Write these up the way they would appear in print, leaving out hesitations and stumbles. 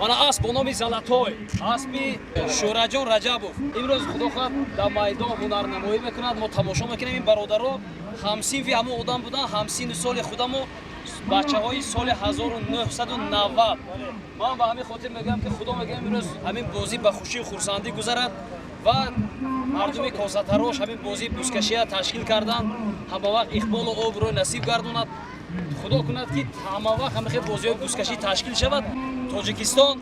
мана асп бо номи Залатой, аспи Шӯраҷон Раҷабов имрӯз худо хоҳад дар майдон ҳунарнамоӣ мекунад. Мо тамошо мекунем. ин бародаро ҳамсинфи ҳамон одам буданд, ҳамсини соли худамо бачаҳои соли 1990. ман ба ҳамин хотир мегӯям ки худо мегӯям имрӯз ҳамин бозӣ ба хушию хурсандӣ гузарад ва мардуми косатарош ҳамин бозии бузкашия ташкил карданд. ҳамавақт иқболу обрӯй насиб гардонад. худо кунад ки ҳамавақт ҳамихел бозиҳои бузкашӣ ташкил шавад. Тоҷикистон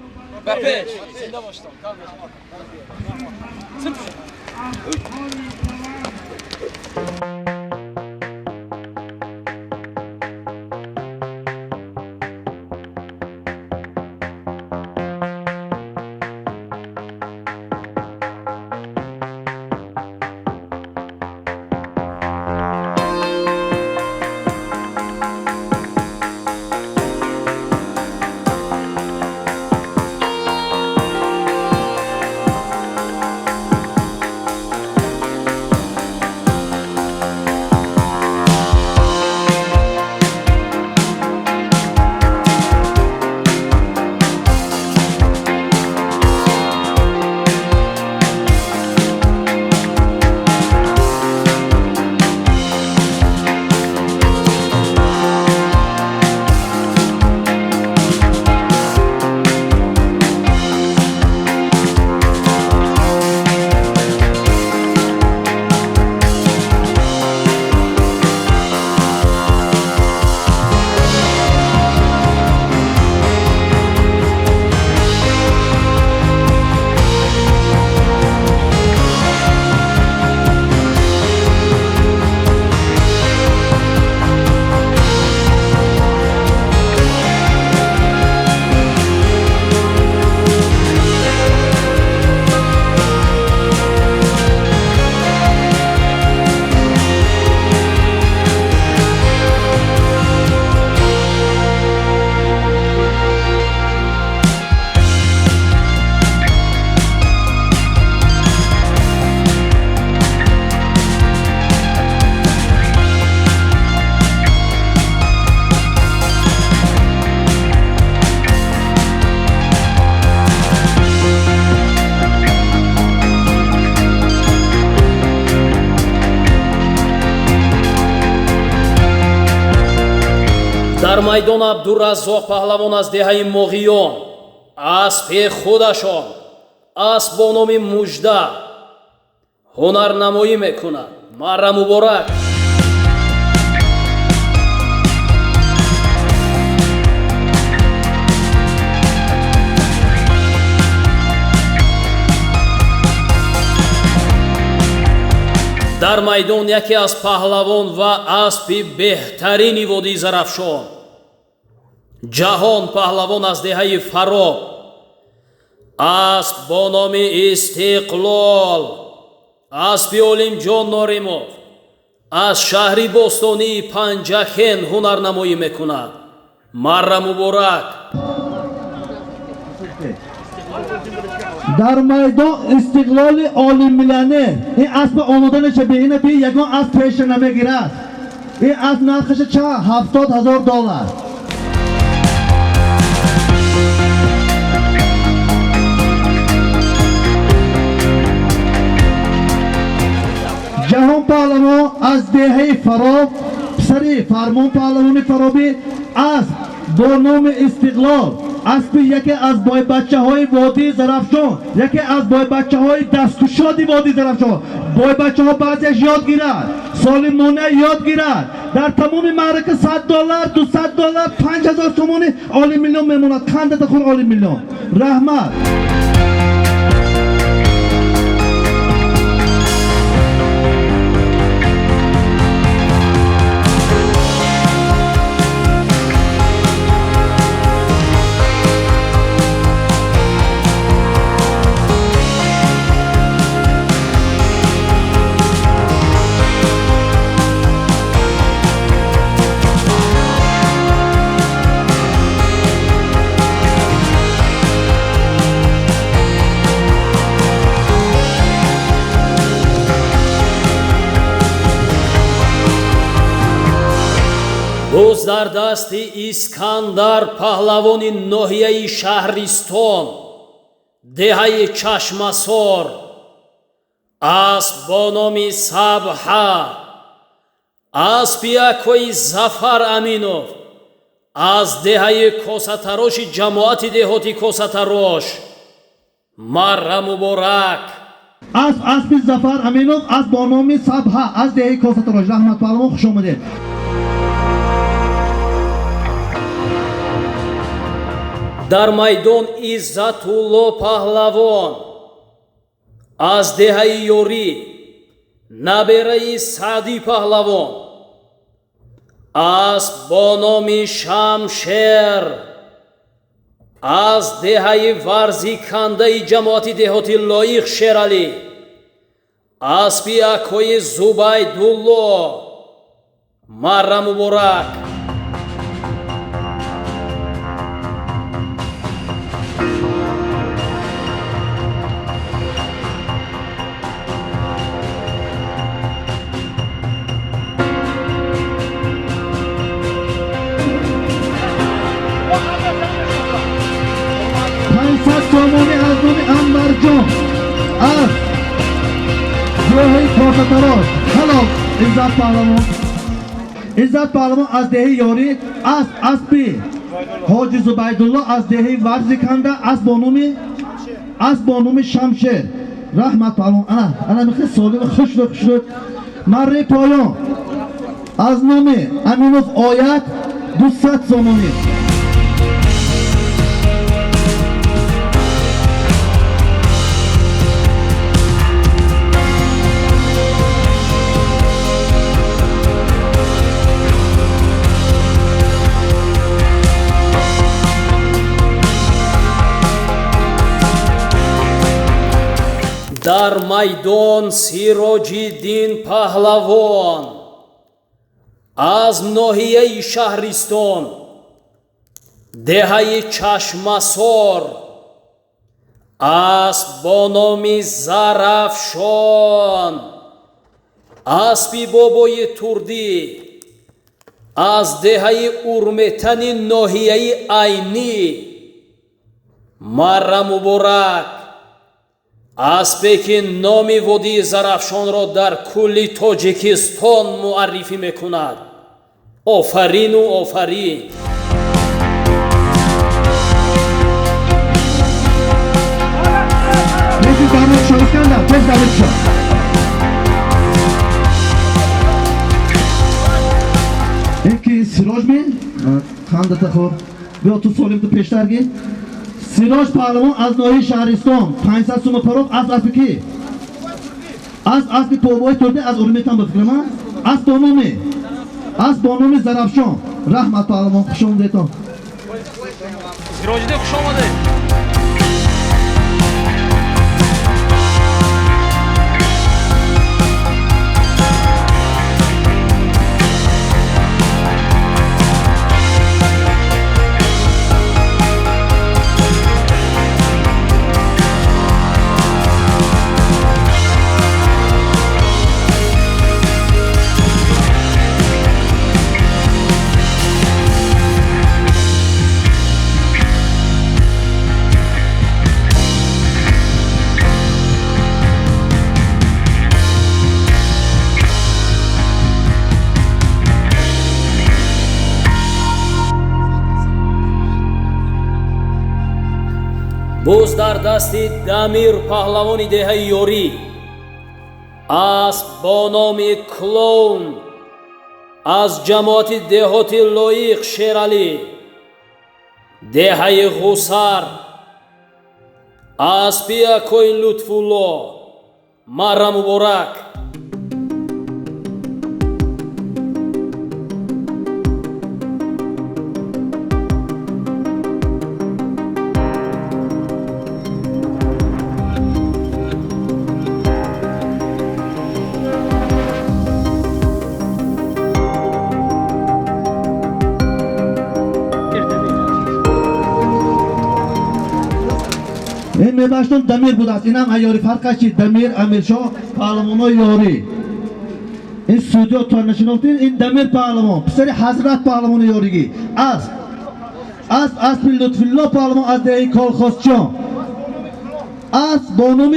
ба пеш. Зинда бошед. дар майдон Абдураззоқ паҳлавон аз деҳаи Моғиён аспи худашон асп бо номи Мужда ҳунарнамоӣ мекунад. марра муборак. дар майдон яке аз паҳлавон ва аспи беҳтарини Водии Зарафшон Ҷаҳон паҳлавон аз деҳаи Фароб асп бо номи Истиқлол аспи Олимҷон Норимов аз шаҳри бостонии Панҷахен ҳунарнамоӣ мекунад. марра муборак. дар майдон Истиқлоли олиммиллионер ин асп омода неша беина би ягон асп пеша намегирад. ин асп нархаша чанд $70,000. ҷаҳон паҳлавон аз деҳаи Фароб писари Фармон паҳлавони Фаробӣ асп бо номи Истиқлол аспи яке аз бойбачаҳои Водии Зарафшон, яке аз бойбачаҳои дасткушоди Водии Зарафшон. бойбачаҳо баъзеаш ёд гирад, солимона ёд гирад. дар тамоми маърака $100, $200, $5,000 олиммиллион мемонад. қандата хур олиммиллион. раҳмат. буз дар дасти Искандар паҳлавони ноҳияи Шаҳристон, деҳаи Чашмасор, асп бо номи Сабҳа, аспи якои Зафар Аминов аз деҳаи Косатароши ҷамоати деҳоти Косатарош. Марра муборак. аспи Зафар Аминов аз бо номи Сабҳа аз деҳаи Косатарош. Раҳмат паҳлавон, хуш омадед. дар майдон Иззатулло паҳлавон аз деҳаи Ёрӣ, набераи Саъдӣ паҳлавон, асп бо номи Шамшер аз деҳаи варзикандаи ҷамоати деҳоти Лоиқ Шералӣ, аспи акои Зубайдулло. Марра муборак. سومونی از نام انبرجان از دهه کاساتاروش. حالا عزت پهلوان از دهه یاری از اسبی حاجی زبیدالله از دهه ورزیکنده از بانوم شمشیر. رحمت پهلوان انا میخواد سالم خوش شد. مره پایان از نام امینوف آیت 200 سومونی. дар майдон Сироҷиддин паҳлавон аз ноҳияи Шаҳристон, деҳаи Чашмасор, асп бо номи Зарафшон, аспи бобои Турдӣ аз деҳаи Урметани ноҳияи Айнӣ. Марра муборак. аспе ки номи водии Зарафшонро дар кулли Тоҷикистон муаррифӣ мекунад. офарину офарин. یکی سیراج می خنده تخور بیا تو سالیم تو پیشترگی. سیراج پهلوان از ناحیه شهرستان 500 سوم پروف از افکی از اصلی پوبای ترده از اورمیتان بفکرم از بانومی زرافشان. رحمت پهلوان خوش آمدید. سیراج ده خوش آمده. буз дар дасти Дамир паҳлавони деҳаи Ёрӣ, асп бо номи Клоун аз ҷамоати деҳоти Лоиқ Шералӣ, деҳаи Ғусар, аспи акои Лутфулло. Марра муборак. این میباشتون دمیر بود است. این هم ایاری فرق چی؟ دمیر امیرشاه پهلوانای یاری. این استودیو تو نشناختین این دمیر پهلوان پسر حضرت پهلوان یارگی اسب لطف الله پهلوان از دهه کالخواستچان اسب با نام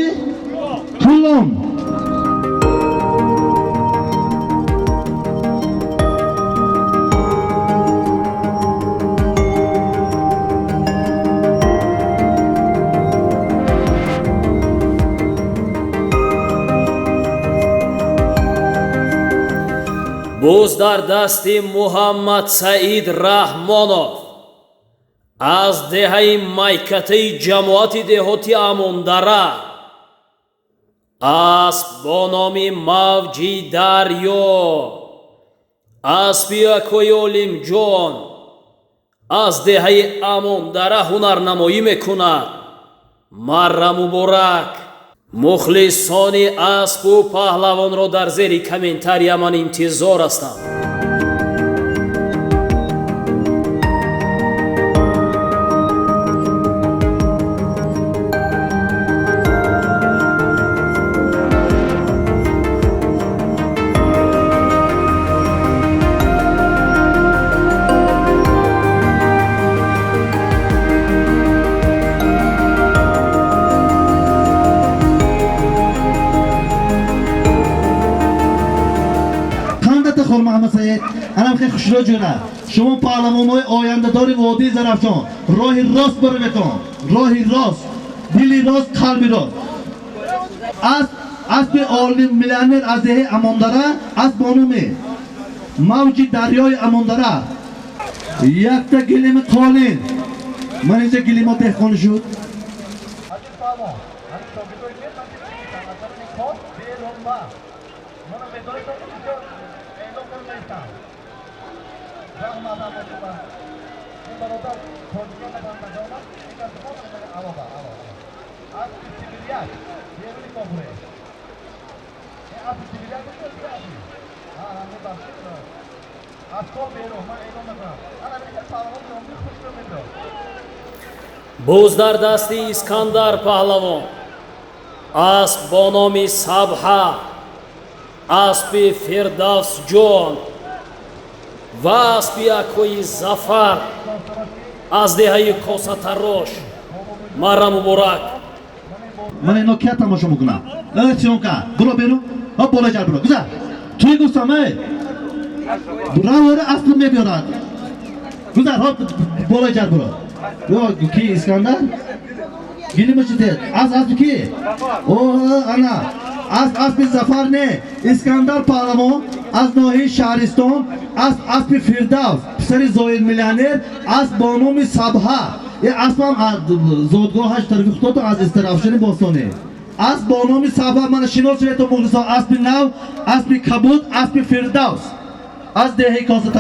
طولان. буз дар дасти Муҳаммад Саид Раҳмонов аз деҳаи майкатаи ҷамоати деҳоти Амондара асб бо номи Мавҷи Дарё асби Акои Олимҷон аз деҳаи Амондара ҳунарнамоӣ мекунад. марра муборак. мухлисони аспу паҳлавонро дар зери комментария ман интизор ҳастам. محمد سید الان خیلی خوشحال جونه شما پارلمان‌های آینده‌دار وادی زرافشان راهی راست برو بکن راهی راست دلی راست قلبی راست اسب عالی میلیونر از دهه امانداره از بانومی موج دریای امانداره یک تا گلیم قالین من اینجا گلیم‌ها دهقان شد буз дар дасти Искандар паҳлавон асб бо номи Сабҳа асби Фирдавсҷон ва асби Акои Зафар аз деҳаи Косатарош. марра муборак. من اینو که تماشا میکنم الکسیون که برو بیرون ها بالا جر برو گذر توی گوستمه برو اصل میبیارد گذر ها بالا جر برو یا کی اسکندر گیلی مچیده از کی اوه انا اسب زفر نه اسکندر پهلوان از ناحیه شهرستان اسب فردوس پسر زاید میلیونر اسب با نام صبحه یه اسب هم زادگاهش طرف افتاد از استرافشن باستانه اسب با نام صبحه من شناس شده تو مخلصان اسب نو اسب کبود اسب فردوس از دهه کاسه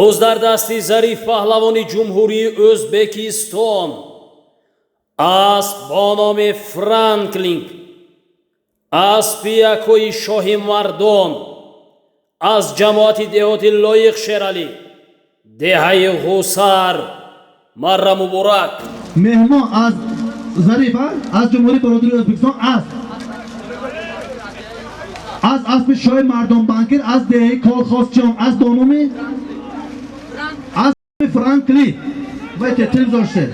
буз дар дасти Зариф паҳлавони ҷумҳурии Ӯзбекистон асб бо номи Франклин асби Акои Шоҳи Мардон аз ҷамоати деҳоти Лоиқ Шералӣ деҳаи Ғусар. марра муборак. مهمان از ظریف از جمهوری برادری ازبکستان از اسب شاه مردم بانکر از دهه کالخواستچان از دانومی از فرانکلی باید تلویزیون شد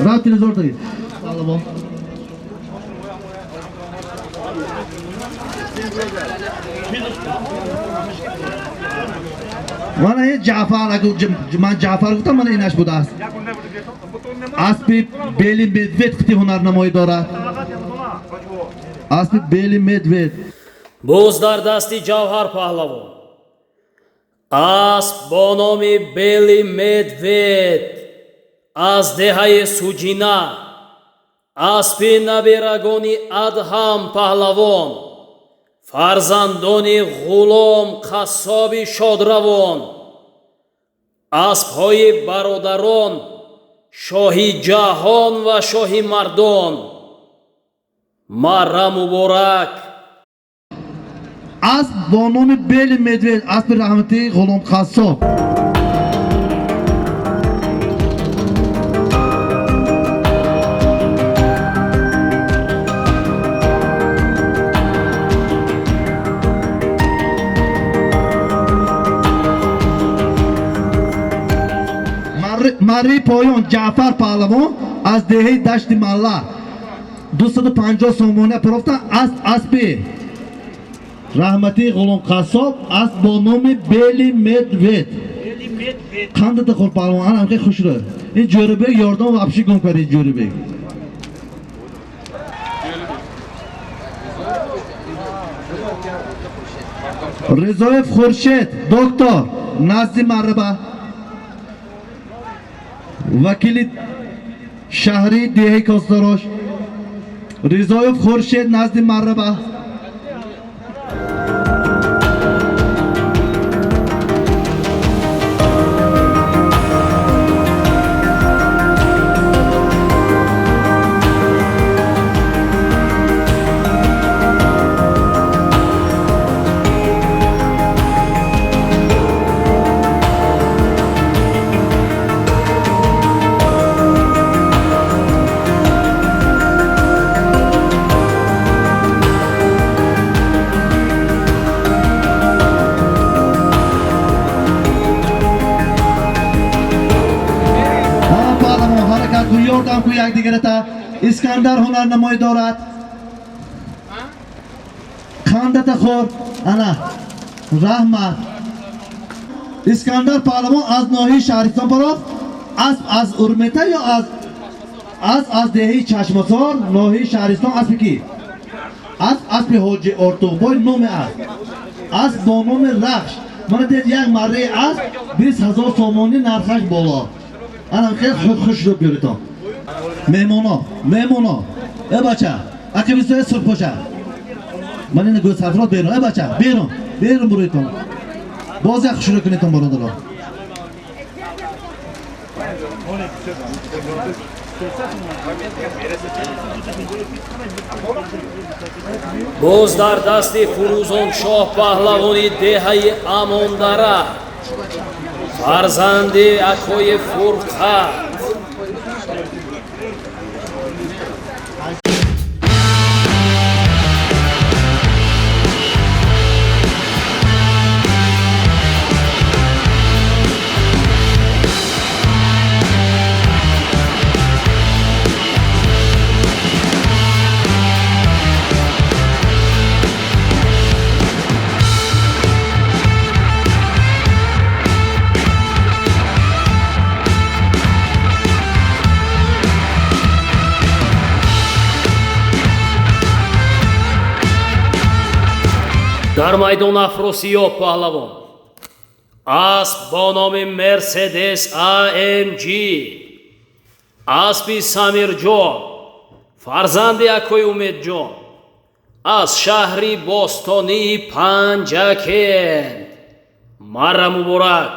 راه تلویزیون دارید وانا یه جعفر من جعفر گفتم من اینش بوده است اسب بیلی مدوید خطی هنرنمایی دارد اسب بیلی مدوید буз дар дасти Ҷавҳар паҳлавон асб бо номи Бели Медвед аз деҳаи Суҷина اسبی نبیرگانی ادهم پهلوان، فرزندانی غلام قصابی شادروان اسب‌های برادران، شاهی جهان و شاهی مردان، مرا مبارک. اسب با نام بیل مدوید، اسب رحمتی غلام قصاب. مری پایان جعفر پهلوان از دهه دشت ملا 250 سومانه پروفتن اسب رحمتی غلام قصاب اسب با نام بیلی مدوید. قندت خور پهلوان هم خیلی خوش رو. این جوربه یاردان و ابشی گم کرد. جوربه رضایف خورشید دکتر نزدی مربع وکیل شهری دهه کاستاراش رضایف خورشید نزدی مربع. یاردان کو یک دیگر تا اسکندر هنرنمایی دارد. خندت خور انا رحمت اسکندر پهلوان از ناحیه شهرستان پرافت. از ارمته یا از دهه چشمسار ناحیه شهرستان اسب کی؟ اسب حاجی ارتوبای نام اسب با نام رخش. من دید یک مره اسب 20,000 سومانی نرخش بالا. انا خیلی خوش رو بیاریتم. میمونا ای بچه اگه بیستوی سرخ پاشه من این گوز حفرات بیرون. ای بچه بیرون برویتون باز یک شروع کنیتون برادرها. باز در دست فروزان شاه پهلوانی دهه اماندره فرزند اکای فرقت در میدان افراسیاب پهلوان اسب با نام مرسدس AMG اسب سمیر جان فرزند اکوی امید جان از شهری باستانی پنجکند مرا مبارک.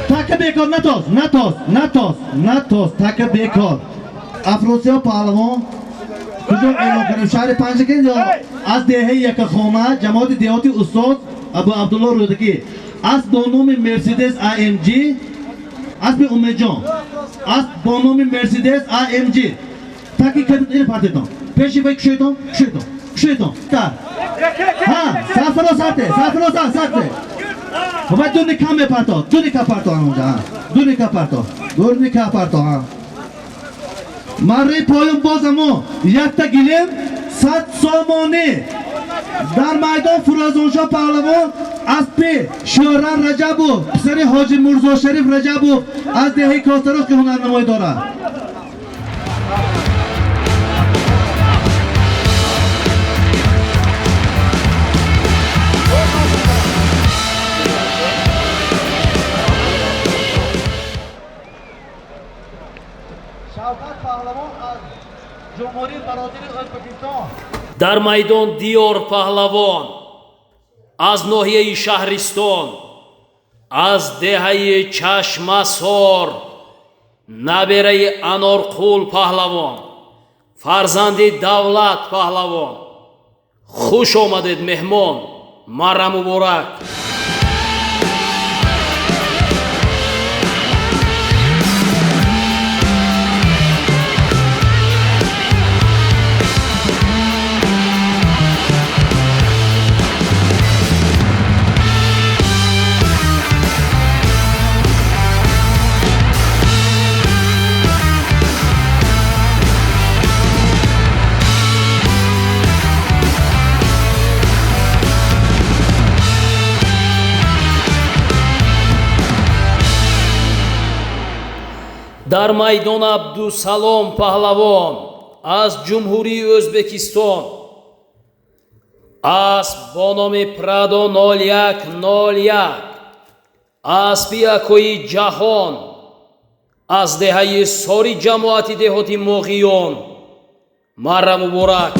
تک بیکار نتاز تک بیکار افراسیاب پهلوان کجا اعلام کنیم شهر پنجکند یا از دهه یک خامه جماعت دیهاتی استاد ابو عبدالله رودکی از با نام مرسدس AMG اسب امید جان از با نام مرسدس AMG تاکی کدید این پارتیتان پیشی بای کشیدم تا ها سرته و دونی کم پارتو دونی کا پارتو ها مره پایان بازمو یک تا گیلیم 100 سومانی در میدان فروزانشاه پهلوان اسب شوران رجبو پسر حاجی مرزا شریف رجبو از دهه کاستروس که هنرنمایی دارد. شوکت پهلوان از جمهوری برادری ازبکستان. در майдон دیار پهلوان از ناحیه شهرستان، از دهه چشمسار، نبره انارقول پهلوان، فرزند دولت پهلوان، خوش آمدید مهمان، مرا مبارک. در майдон عبدالسلام پهلوان از جمهوری ازبکستان، اسب با نام پرادو 0101، اسبی اکوی جهان از دهه ساری جماعت دهاتی مغیان، مرا مبارک.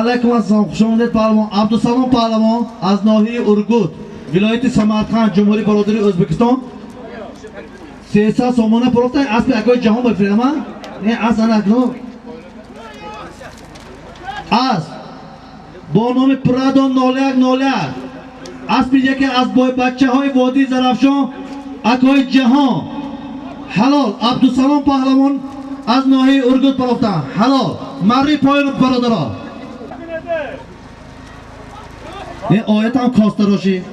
علیکم السلام، خوش آمدید پهلوان. عبدالسلام پهلوان از ناحیه ارگوت، ولایت سمرقند، جمهوری برادری ازبکستان. 300 سامانه پروخته اسب اکوی جهان بفرستم. نه اصلا نکنم. اسب با نام پرادو 0101، اسب یکی از بچه های وادی زرافشان اکوی جهان. حلال عبدالسلام پهلوان از ناحیه ارگوت پروخته. حلال مری پایان برادران. این آیت هم کاسته روشی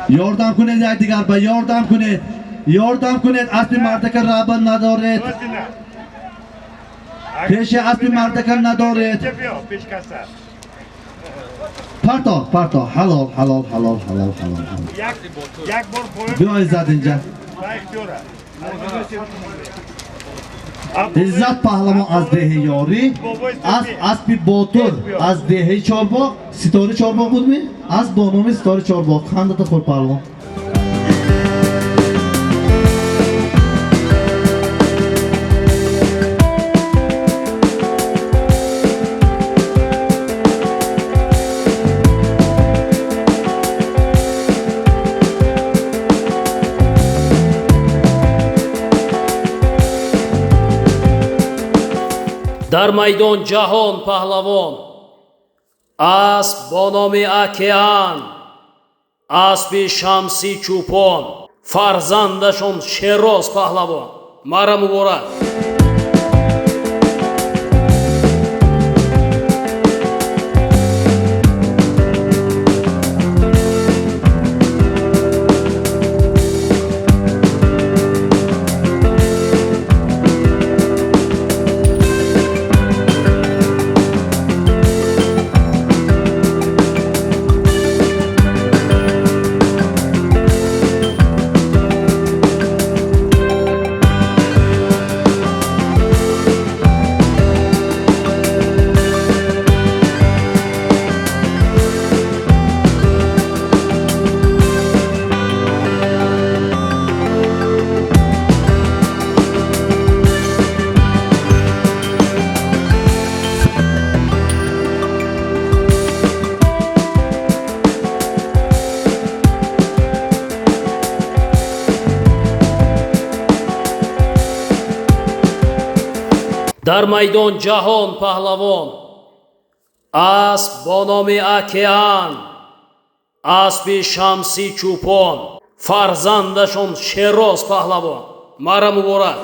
یاردم کنید، یک دیگر به یاردم کنید، یاردم کنید. اسب مردکه رابط ندارید، پیش اسب مردکه ندارید. پرتا حلال حلال حلال حلال حلال. بیایی زد اینجا. عزت پهلوان از دهه یاری، از اسب باتور از دهه چارباغ، ستاره چارباغ بود می؟ از با نام ستاره چارباغ. خندت خور پهلوان. در майдон جهان پهلوان اسب با نام океан، اسب شمسی چوپان، فرزندشون شیراز پهلوان، مرا مبارک. дар майдон ҷаҳон паҳлавон, асп бо номи океан, аспи шамси чӯпон, фарзандашон шероз паҳлавон. Мара муборак.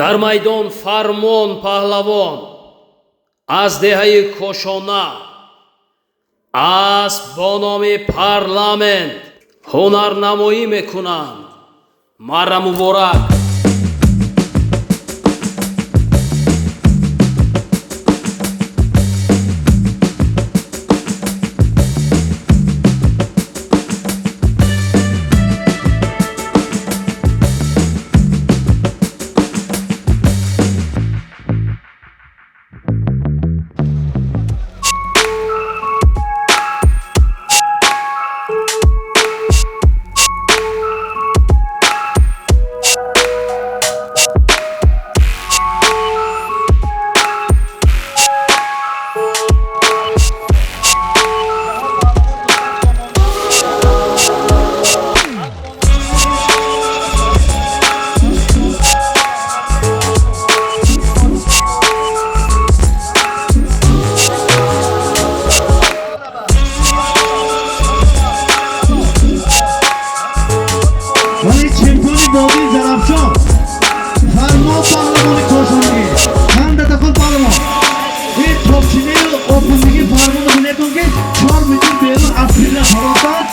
дар майдон фармон паҳлавон, аз деҳаи кошона, асп бо номи парламент ҳунарнамоӣ мекунанд. Мара муборак. ولی چمپیونی بودی زرافشان فرمان پهلوانی کوشندگی چند دفعه پهلوان این توپچینه اوپنگی فرمان رو بینیدون که 4 میتر بیرون اصلیل خرابتر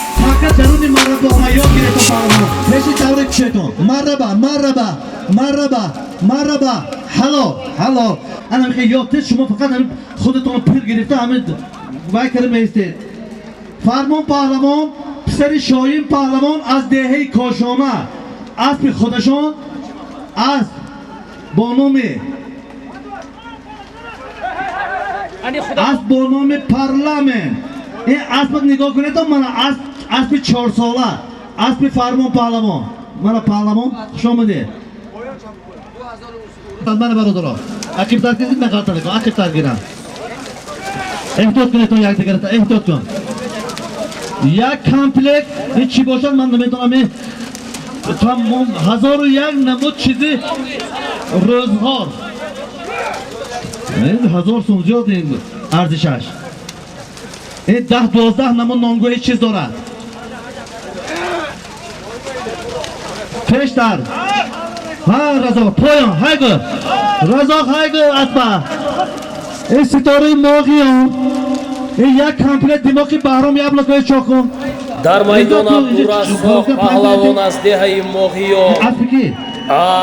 فقط درونی مرد با حیات گیره تو پهلوان پیشی دوره کشیتون مرحبا هلو انا میخواه یادت شما فقط خودتون پیر گرفته همه وای کرده میستید فرمان پهلوان پسر شاهین پهلوان از دهه کاشانه اسب خودشان اسب با نام اسب با نام پارلمنت این اسب نگاه کنید تو من اسب 4 ساله اسب فرمان پهلوان من پهلوان خوش آمده من برادرها عقیب تر کنید من قطع نکنم عقیب تر گیرم احتیاط کنید تو یک دیگر احتیاط کن یک کامپلکس این چی باشد من نمیدونم تمام 1001 نمود چیزی روزگار این 1000 سوم زیاد این ارزشش این 10-12 نمود نانگوی چیز دارد پیشتر ها رزاق پایان هایگو رزاق هایگو اتبا این ستاره ماغیان این یک کامپلت دماغی بهرام یبلکای چاکن дар майдон абдурасоқ паҳлавон аз деҳаи моғиён,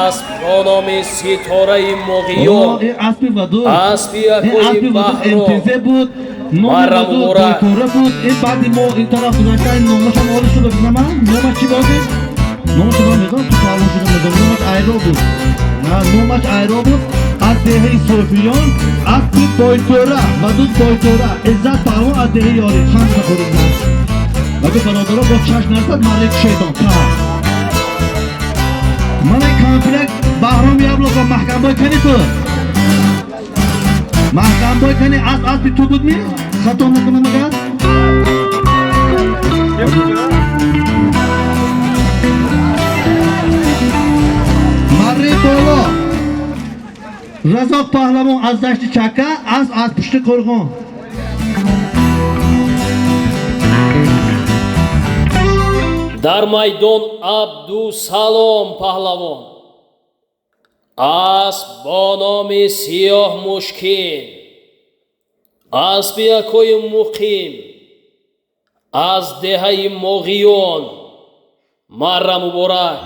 асп бо номи ситораи моғиён, аспи якои баҳром. Мара муборак. این بعد ما این طرف گذاشته این نامش هم آلی شده بزنم نامش چی بازی؟ نامش هم میدونم تو پهلوان شده میدونم نامش ایرا بود نامش ایرا بود از دهه صوفیان اسب بایتوره و دوست بایتوره عزت پهلوان از دهه یاری چند نخورید اگه برادرها با چشم نرسد مالک شیطان من این کامپلکس بهرام یبلکا محکم بای کنی تو محکم بای کنی اسبی تو بود می؟ خطا نکنم مگر؟ مره بالا رزاق پهلوان از دشت چکه از پشت کرغان дар майдон абдусалом паҳлавон, асп бо номи сиёҳ мушкин, аспи якои муқим аз деҳаи моғиён. Мара муборак.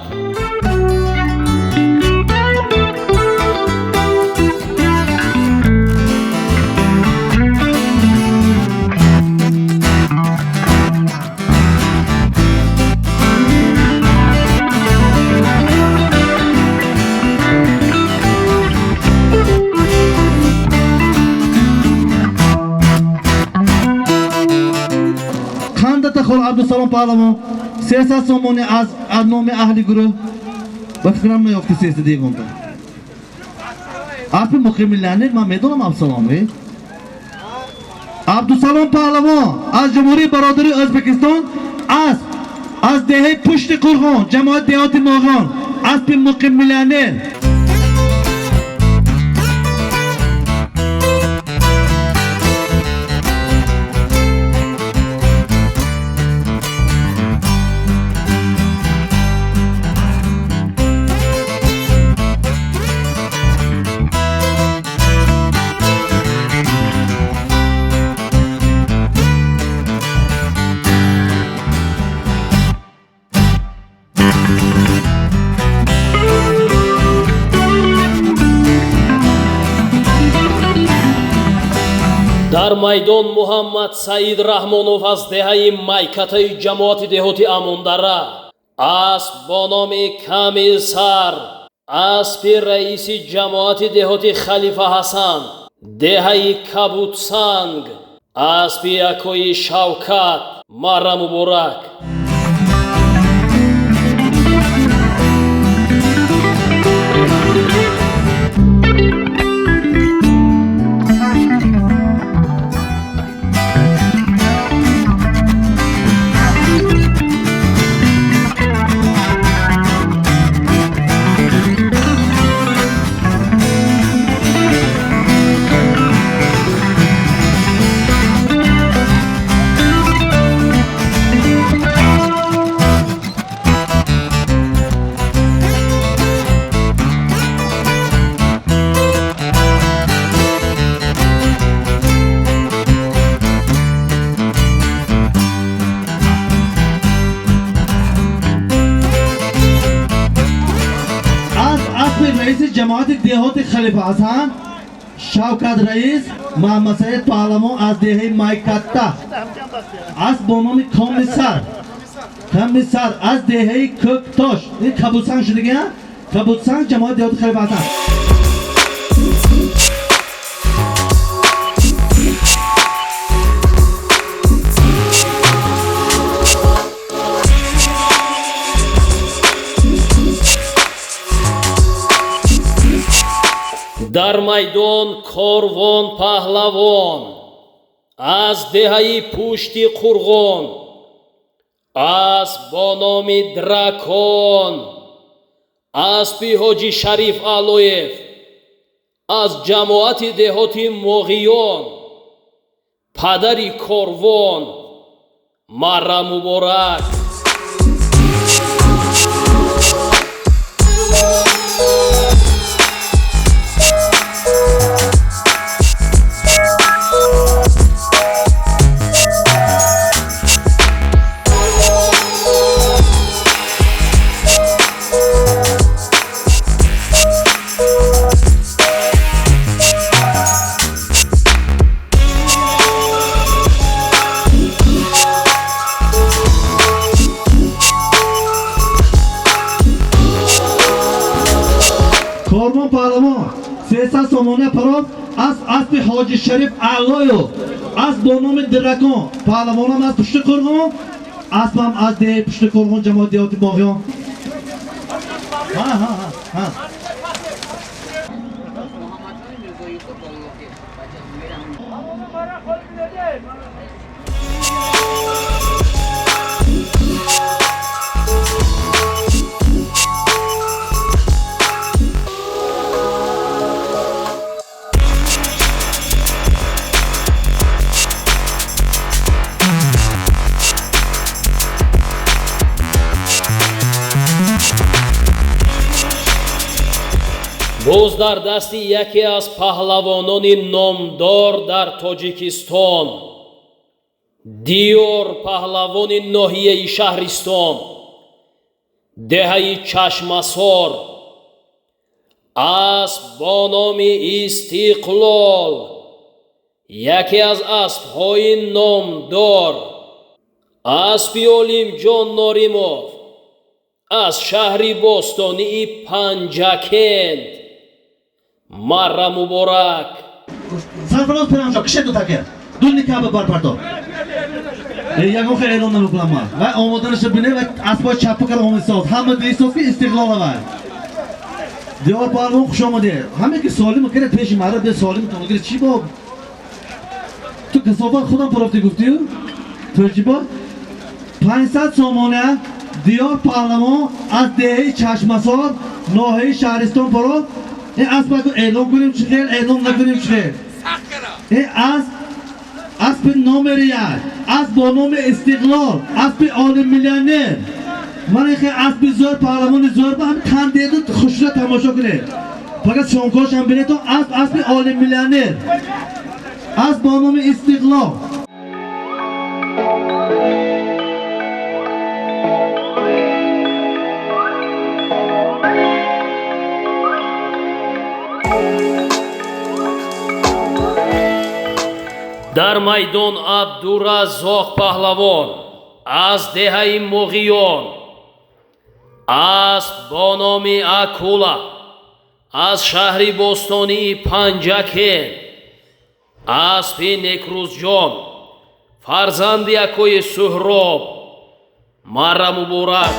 عبدالسلام پهلوان 300 سومونی از نام اهل گروه و فکرم نیافتی 300 دیگه گونده اسب مقیم لعنت من میدونم عبدالسلام عبدالسلام پهلوان از جمهوری برادری ازبکستان از دهه پشت قرغان جماعت دهات ماغان اسب مقیم لعنت дар майдон муҳаммад саид раҳмонов аз деҳаи майкатаи ҷамоати деҳоти амондара асп бо номи камил сар аспи раиси ҷамоати деҳоти халифа ҳасан деҳаи кабудсанг аспи якои шавкат марра муборак رئیس جماعت دهات خلیفه حسن شوکت رئیس محمد سید پهلوان از دهه مایکتا از با نام کمیسر از دهه ککتاش این کبوتسنگ شده گه کبوتسنگ جماعت دهات خلیفه حسن дар майдон корвон паҳлавон аз деҳаи пушти қурғон асп бо номи дракон аспи ҳоҷи шариф аълоев аз ҷамоати деҳоти моғиён падари корвон марра муборак کارمان پهلوان 300 سومانه پراب از اسب حاجی شریف اعلایو از با نام درکان پهلوانم از پشت قرغان اسبم از ده پشت قرغان جماعت دهاتی باغیان боз дар дасти яке аз паҳлавонони номдор дар тоҷикистон диёр паҳлавони ноҳияи шаҳристон деҳаи чашмасор асп бо номи истиқлол яке аз аспҳои номдор аспи олимҷон норимов аз шаҳри бостонии панҷакент марра муборак سرفراز پرامجا کشه دو تکر دو نکاب بار پردار یکو خیلی اعلام نمیکنم من و آمادنش بینه و اسبای چپ کار آماده ساز همه دیسوس که استقلال آورد دیوار پهلوان خوش آمده همه که سالم کرد پیش مرا به سالم تونگیر چی با تو کسافت خودم پرافتی گفتی تو چی با 500 سامانه دیار پهلوان از دهه چشمسار ناحیه شهرستان پرو این اسب کو اعلام کنیم چه خیر اعلام نکنیم چه خیر این اسب نمره 1 اسب با نام استقلال اسب عالم میلیونر من این خیلی اسب زور پهلوان زور با هم خنده دو خوش را تماشا کنه فقط شانکاش هم بینه تو اسب عالم میلیونر اسب با نام استقلال дар майдон абдураззоқ паҳлавон аз деҳаи муғиён асп бо номи акула аз шаҳри бостонии панҷакен аспи некрӯзҷон фарзанди акои суҳроб марра муборак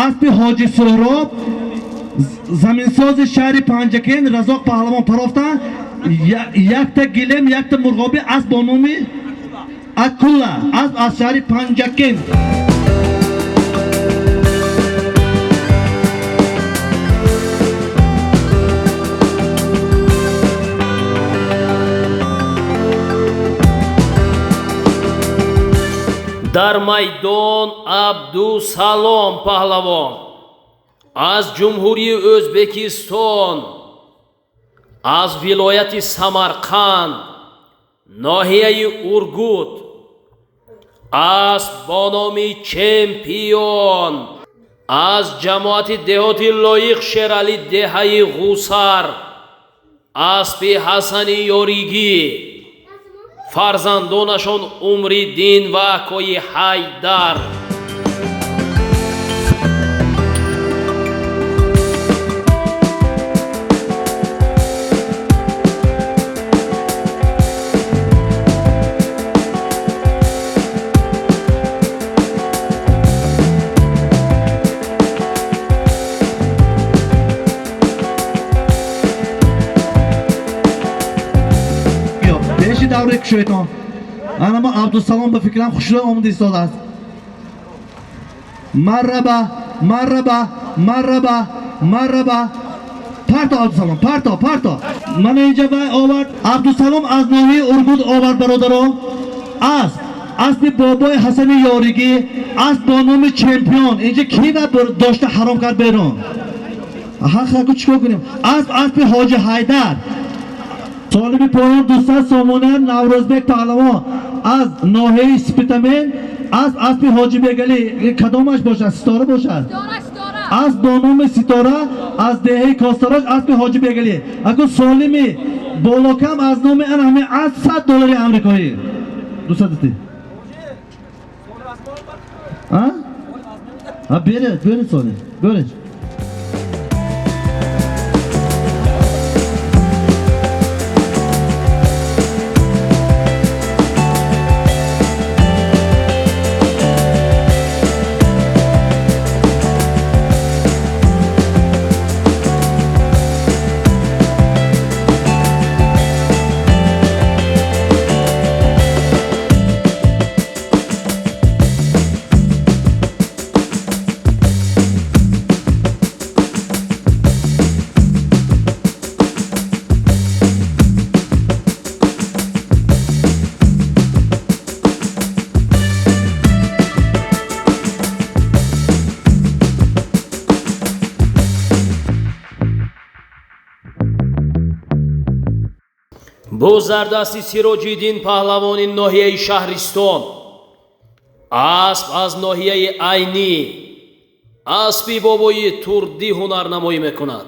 اسب حاجی سهراب زمینساز شهر پنجکین رزاق پهلوان پرافتن یک تا گلم یک تا مرغابی اسب با نام اکولا اسب از شهر پنجکین дар майдон абдусалом паҳлавон аз ҷумҳурии ӯзбекистон аз вилояти самарқанд ноҳияи ургут асп бо номи чемпион аз ҷамоати деҳоти лоиқ шералӣ деҳаи ғусар аспи ҳасани ёригӣ фарзандонашон умриддин ва акои ҳайдар دوره کشویتان انا ما عبدالسلام به فکرم خوشلا آمده ایستاد است مرحبا مرحبا مرحبا مرحبا پرتا عبدالسلام پرتا من اینجا وای آورد عبدالسلام از ناحیه ارگود آورد برادران اسب بابای حسن یاریگی اسب با نام چمپیون اینجا کی داشته حرام کرد بیرون حق چیکار کنیم اسب حاجی حیدر طالب پایان 200 سامانه نوروزبک پهلوان از ناحیه سپیتامین اسب حاجی بیگلی کدامش باشد ستاره باشد از دانوم ستاره از دهه کاستراش اسب حاجی بیگلی اگه سالمی بالا کم از نام ان همه از $100 امریکایی 200 تی ها بیره سالی بیره бо зардасти сироҷиддин паҳлавони ноҳияи шаҳристон асп аз ноҳияи айнӣ аспи бобои турдӣ ҳунарнамоӣ мекунад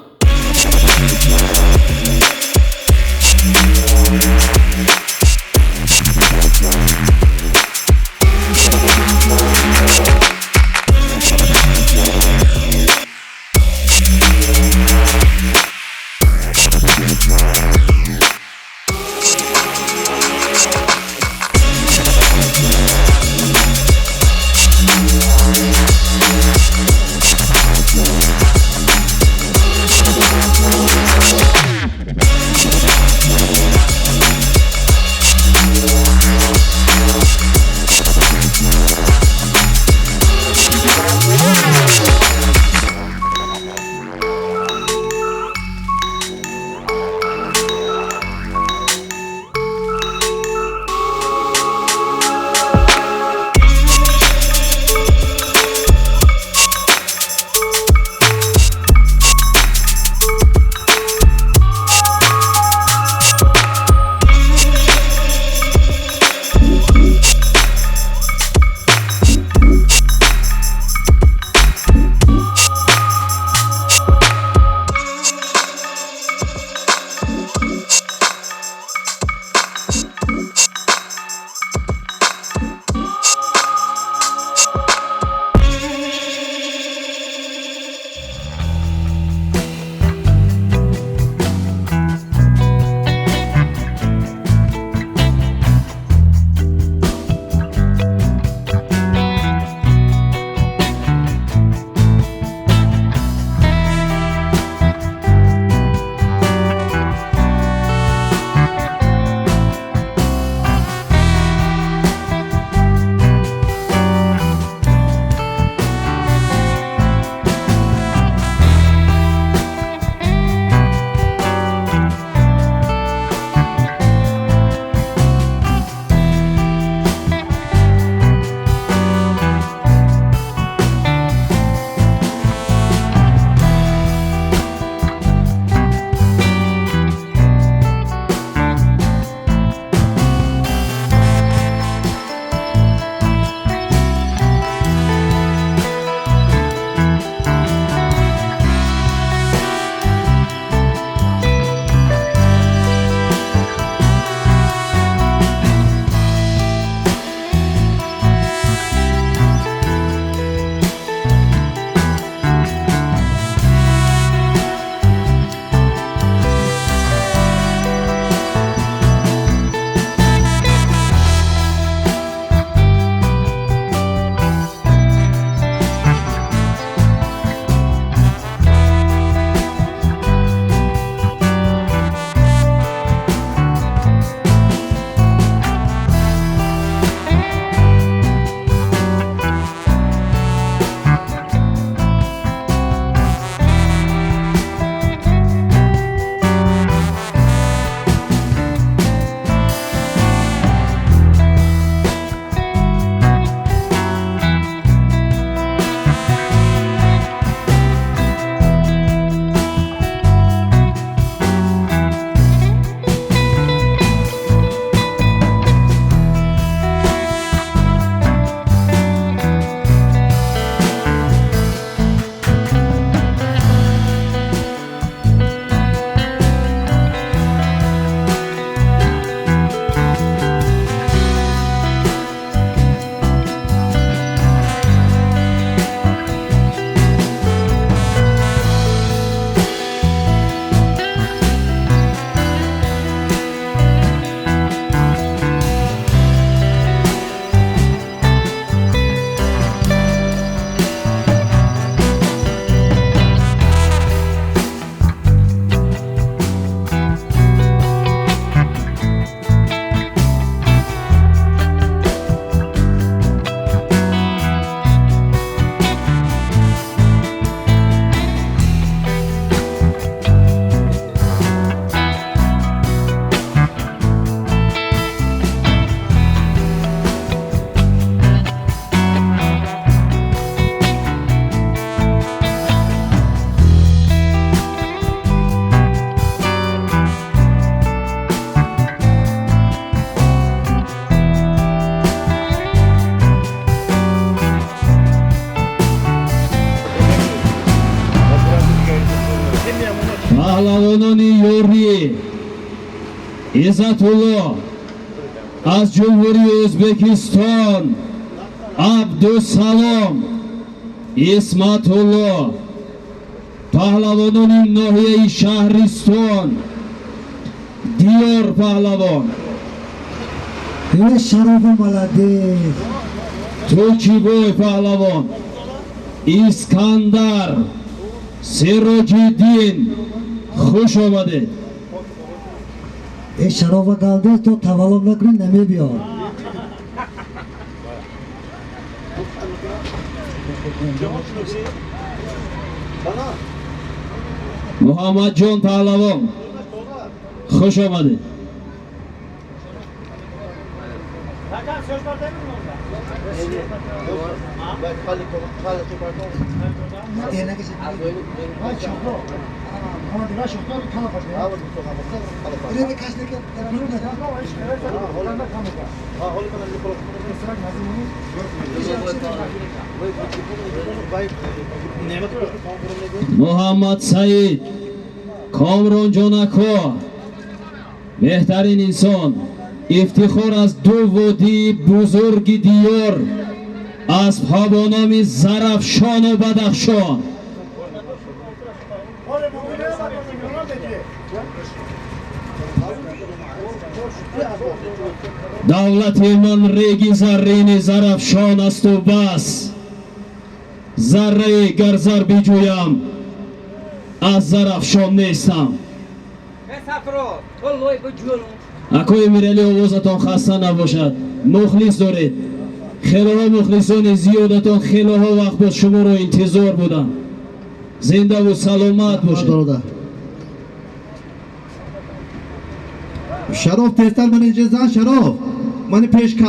پهلوانانی یوری عزت الله از جمهوری ازبکستان، عبدالسلام اسمت الله پهلوانان ناحیه شهرستان، دیار پهلوان، شرف ملدی توچیبوی پهلوان، اسکندر سراج‌الدین، خوش آمده. ای شرف گلده تو تولد نکنی نمی بیار. محمد جان پهلوان، خوش آمده. محمد سعید کامران جانکو، بهترین انسان، افتخار از دو وادی بزرگ دیار، اسب‌ها با نام زرافشان و بدخشان. دولت من ریگ زرین زرافشان است و بس. ذره گر زر بجویم از زرافشان نیستم. اکوی میرلی آوازتان خسته نباشد، مخلص دارید. خیلی ها مخلصان زیادتان خیلی ها وقت باز شما را انتظار بودم. زنده و سلامت باشید. شرف تیستر من اجازه شرف من پیش که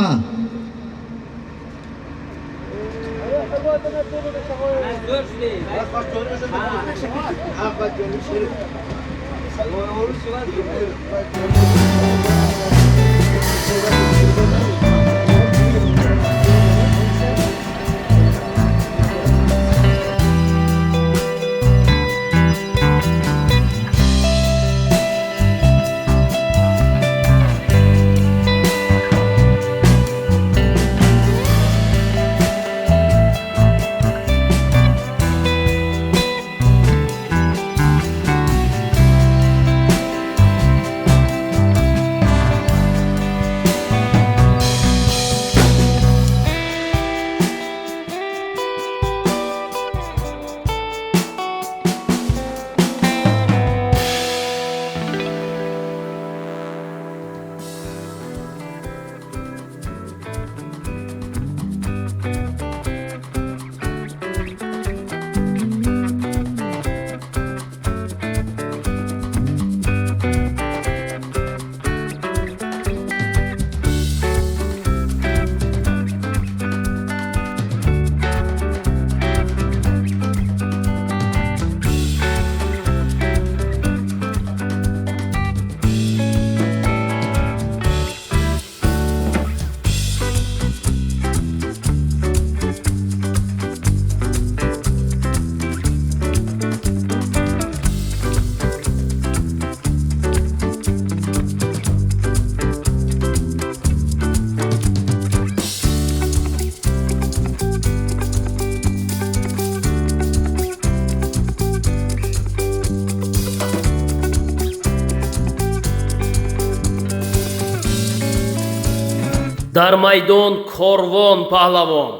дар майдон корвон паҳлавон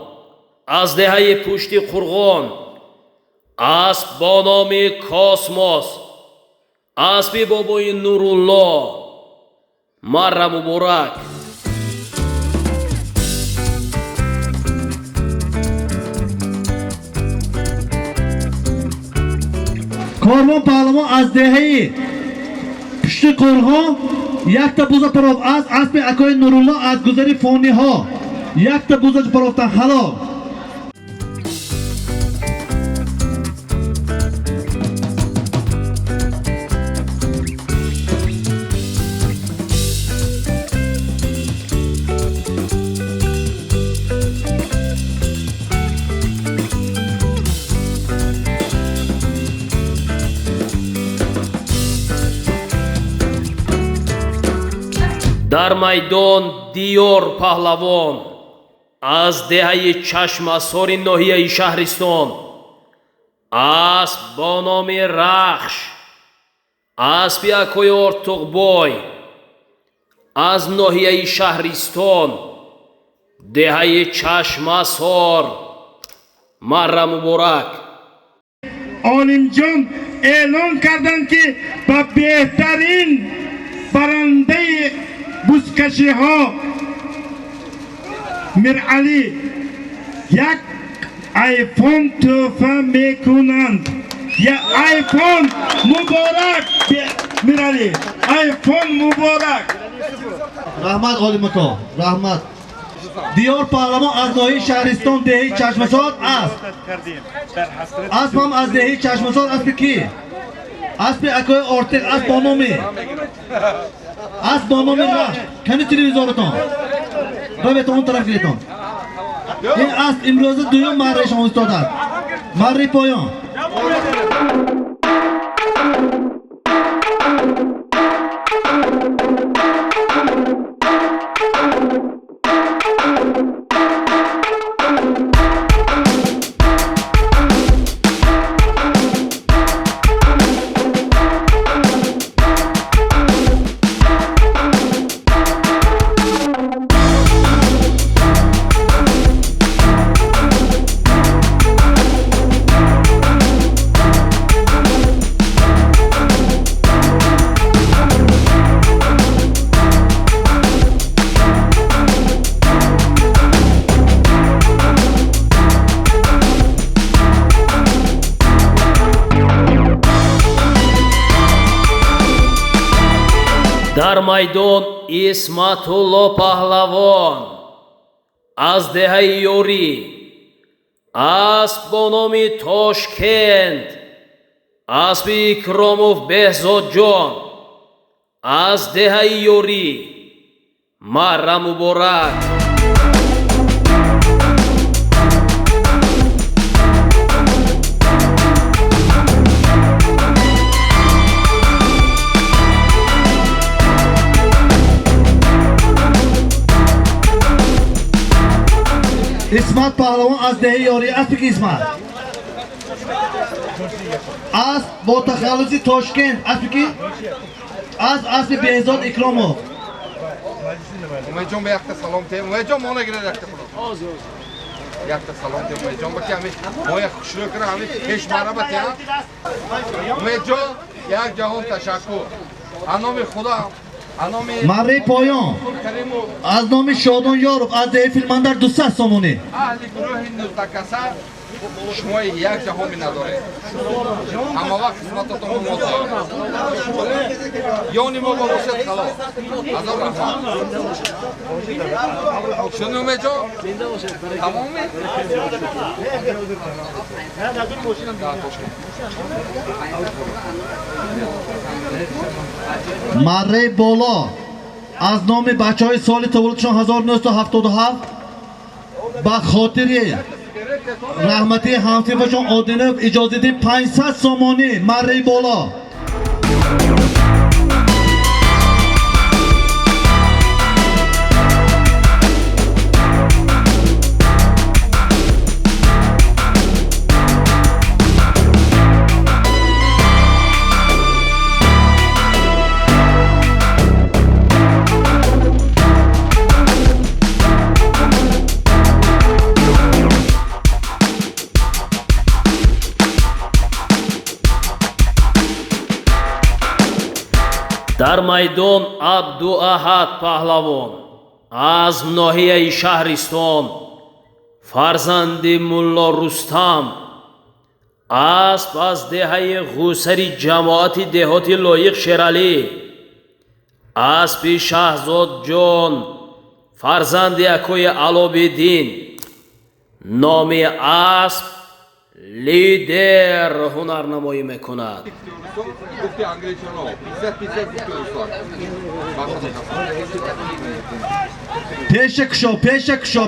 аз деҳаи пушти қурғон, асб бо номи космос, асби бобои Нурулло, марра муборак. کاروان پهلوان از دهه پشت قرغان یک تا بوزه پراف از اسب اکای نورالله از گذری فانی ها یک تا بوزه پرافتن حلال. дар майдон диёр паҳлавон аз деҳаи чашмасори ноҳияи шаҳристон, асп бо номи Рахш, аспи акои Ортуғбой аз ноҳияи шаҳристон, деҳаи чашмасор, марра муборак. Olimjon e'lon kardandki va behtarin barandai buzkashiho Mir Ali yak iPhone tuhfa mekunand. Ya iPhone muborak Mir Ali, iPhone muborak. Rahmat Olimako, rahmat. Diyor Pahlavon az nohi Shahriston dehi Chashmasor asp. Asp ham az dehi Chashmasor aspi ki? Aspi akoy Ortiq asp bonomi. Asp bonomi Rash. Kani televizorton. Rovet on taraf gireton. In asp imrozi duyum marra shon ustodan. Marri poyon. дар майдон Исматулло паҳлавон аз деҳаи ёрӣ, асп бо номи Тошкент, аспи Икромов Беҳзодҷон аз деҳаи ёрӣ, марра муборак. İsmat Pahlavon az dehi yori aspi ki İsmat. Az bo takhallusi Toshkent aspi ki? Az aspi Behzod Ikromov. Umayjon yakta salom te. Umayjon mona girer yakta qilib. Yakta salom te Umayjon baki hami moya xushro kira hami pesh marabat ya. Umayjon yak jahon tashakkur. Anomi Xudo Marri poyon. Az nomi Shodon Yorov az dehi filmandar 200 somoni. Ahli guruhi Nurtakasar شما یک جهانی نداره همه وقت قسمتاتون موضوع یونی ما با باشد خلاص از آن رفت شنو میجا تمامی مره بالا از نام بچه های سال تولدشون 1977 با خاطری رحمتی همسیفشون آدینف اجازه دیم 500 سامانی مره بالا дар майдон Абдуаҳад паҳлавон аз ноҳияи Шаҳристон, фарзанди Мулло Рустам, асп аз деҳаи ғусари ҷамоати деҳоти Лоиқ Шералӣ, аспи Шаҳзодҷон, фарзанди акои Алобиддин, номи асп лидер ҳунарнамоӣ мекунад. گفتی انگلیسی‌ها 50 پیش کشو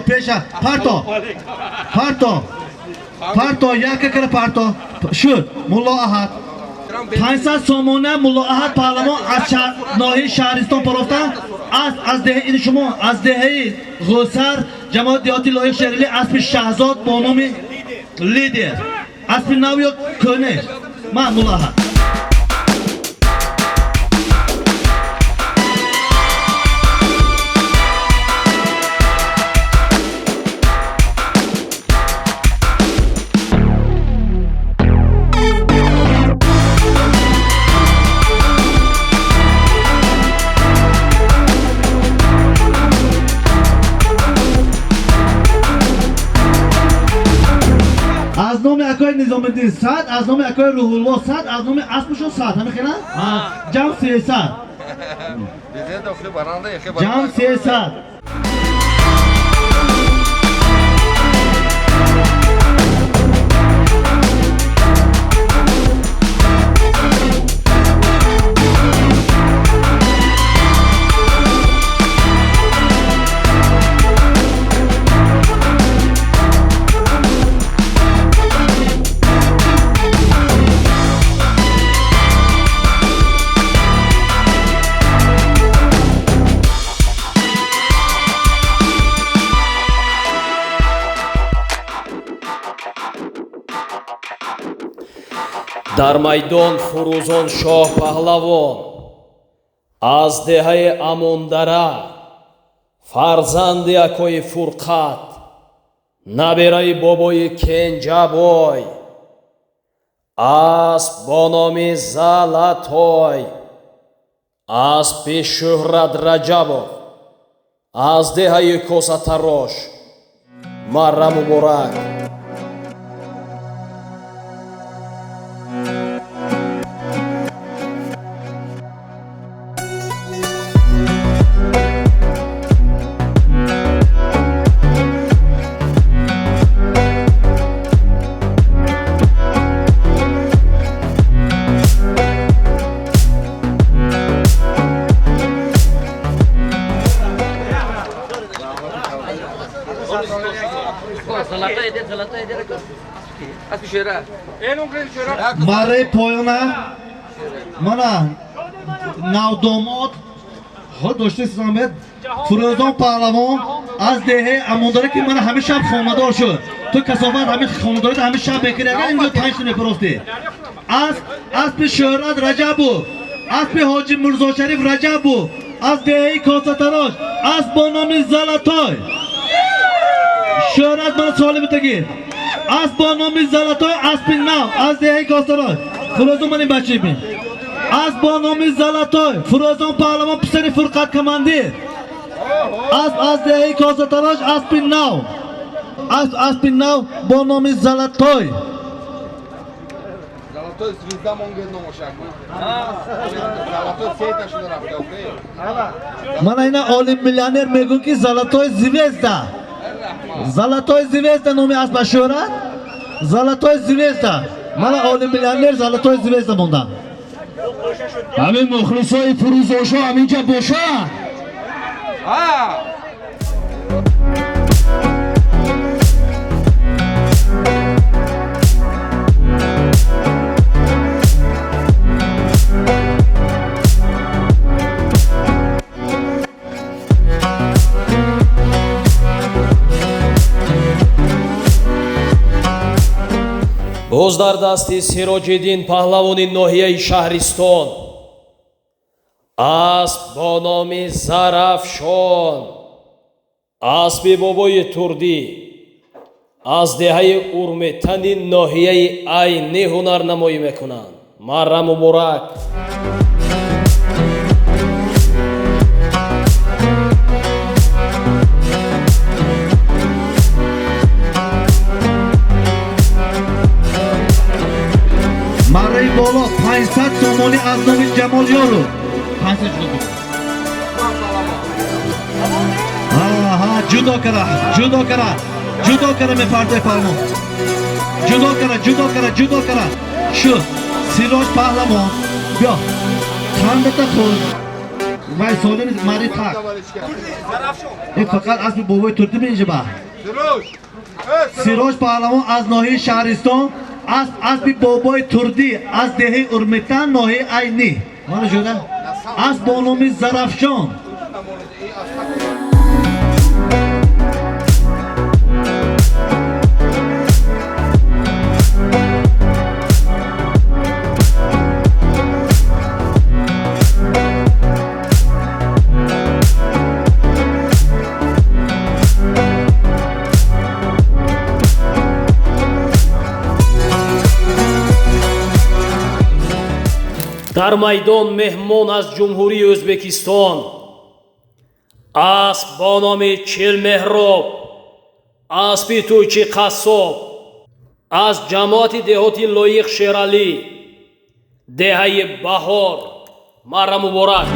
پارتو یک کر پارتو شد مولا احد 500 سومونه ملاحظ پارلمان از ناحیه شهرستان پروفتن از دهه این شما از دهه غوسر جماعت دیهاتی لایق شهریلی اسب شهزاد با نام لیدر اسب نو یا کنش من ملاحظ از نام اکای نظام الدین صد از نام اکای روح الله صد از نام اسمشون صد همه خیلی جمع 300 جمع 300 дар майдон фурӯзон шоҳ паҳлавон аз деҳаи амондара фарзанди акои фурқат набераи бобои кенҷабой асп бо номи залатой аспи шӯҳрат раҷабов аз деҳаи косатарош марра муборак برای پایانه من نوداماد خود داشته سلامت فروزان پهلوان از دهه امانداره که من همه شب خانه‌دار شد تو کسافت همه خانه‌داری همه شب بکری اگر اینجا 5 تا نپرفتی اسب شهرت رجب بود اسب حاجی مرزا شریف رجب بود از دهه کاساتراش اسب با نام زلاتای شهرت من سوالی بتگیر اسب با نام زلاتای اسب نو از دهه کاساتراش فروزان من این بچه بین اسب با نام زلاتای فروزان پهلوان پسر فرقت کماندیر اسب از دهه کاساتراش اسب نو اسب نو با نام زلاتای Zalatoy звезда Монгольного шахмата. Zalatoy сета шуда рафта, окей? من اینا عالم میلیونر میگن که زلاتای زویزده زلاتای زویزده نومی اسب شهرت زلاتای زویزده من عالم میلیونر زلاتای زویزده موندم همه مخلصای فروزاشا همینجا باشه боз дар дасти сироҷиддин паҳлавони ноҳияи шаҳристон асп бо номи зарафшон аспи бобои турдӣ аз деҳаи урметани ноҳияи айнӣ ҳунарнамоӣ мекунанд марра муборак مرای بالا 500 سومانی از نام جمال یارو 500 جدا جدا کرد جدا کرد می پرده پهلوان جدا کرد شو سیراج پهلوان بیا خندت خود وای سالم مری تک این فقط اسم بابای ترکی می اینجا با سیراج پهلوان از ناحیه شهرستان اسب بابای تردی از دهه ارمیتن ناحیه عینی مالا شده اسب با نام زرافشان дар майдон меҳмон аз ҷумҳурии Ӯзбекистон асп бо номи Чилмеҳроб аспи тӯйчи қассоб аз ҷамоати деҳоти Лоиқ Шералӣ деҳаи баҳор марра муборак.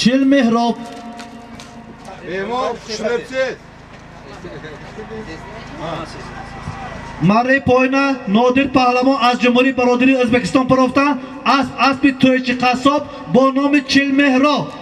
چل محراب امام شربسید مره پاینا نادر پهلوان از جمهوری برادری ازبکستان پرافته اسب تویچی قصاب با نام چل محراب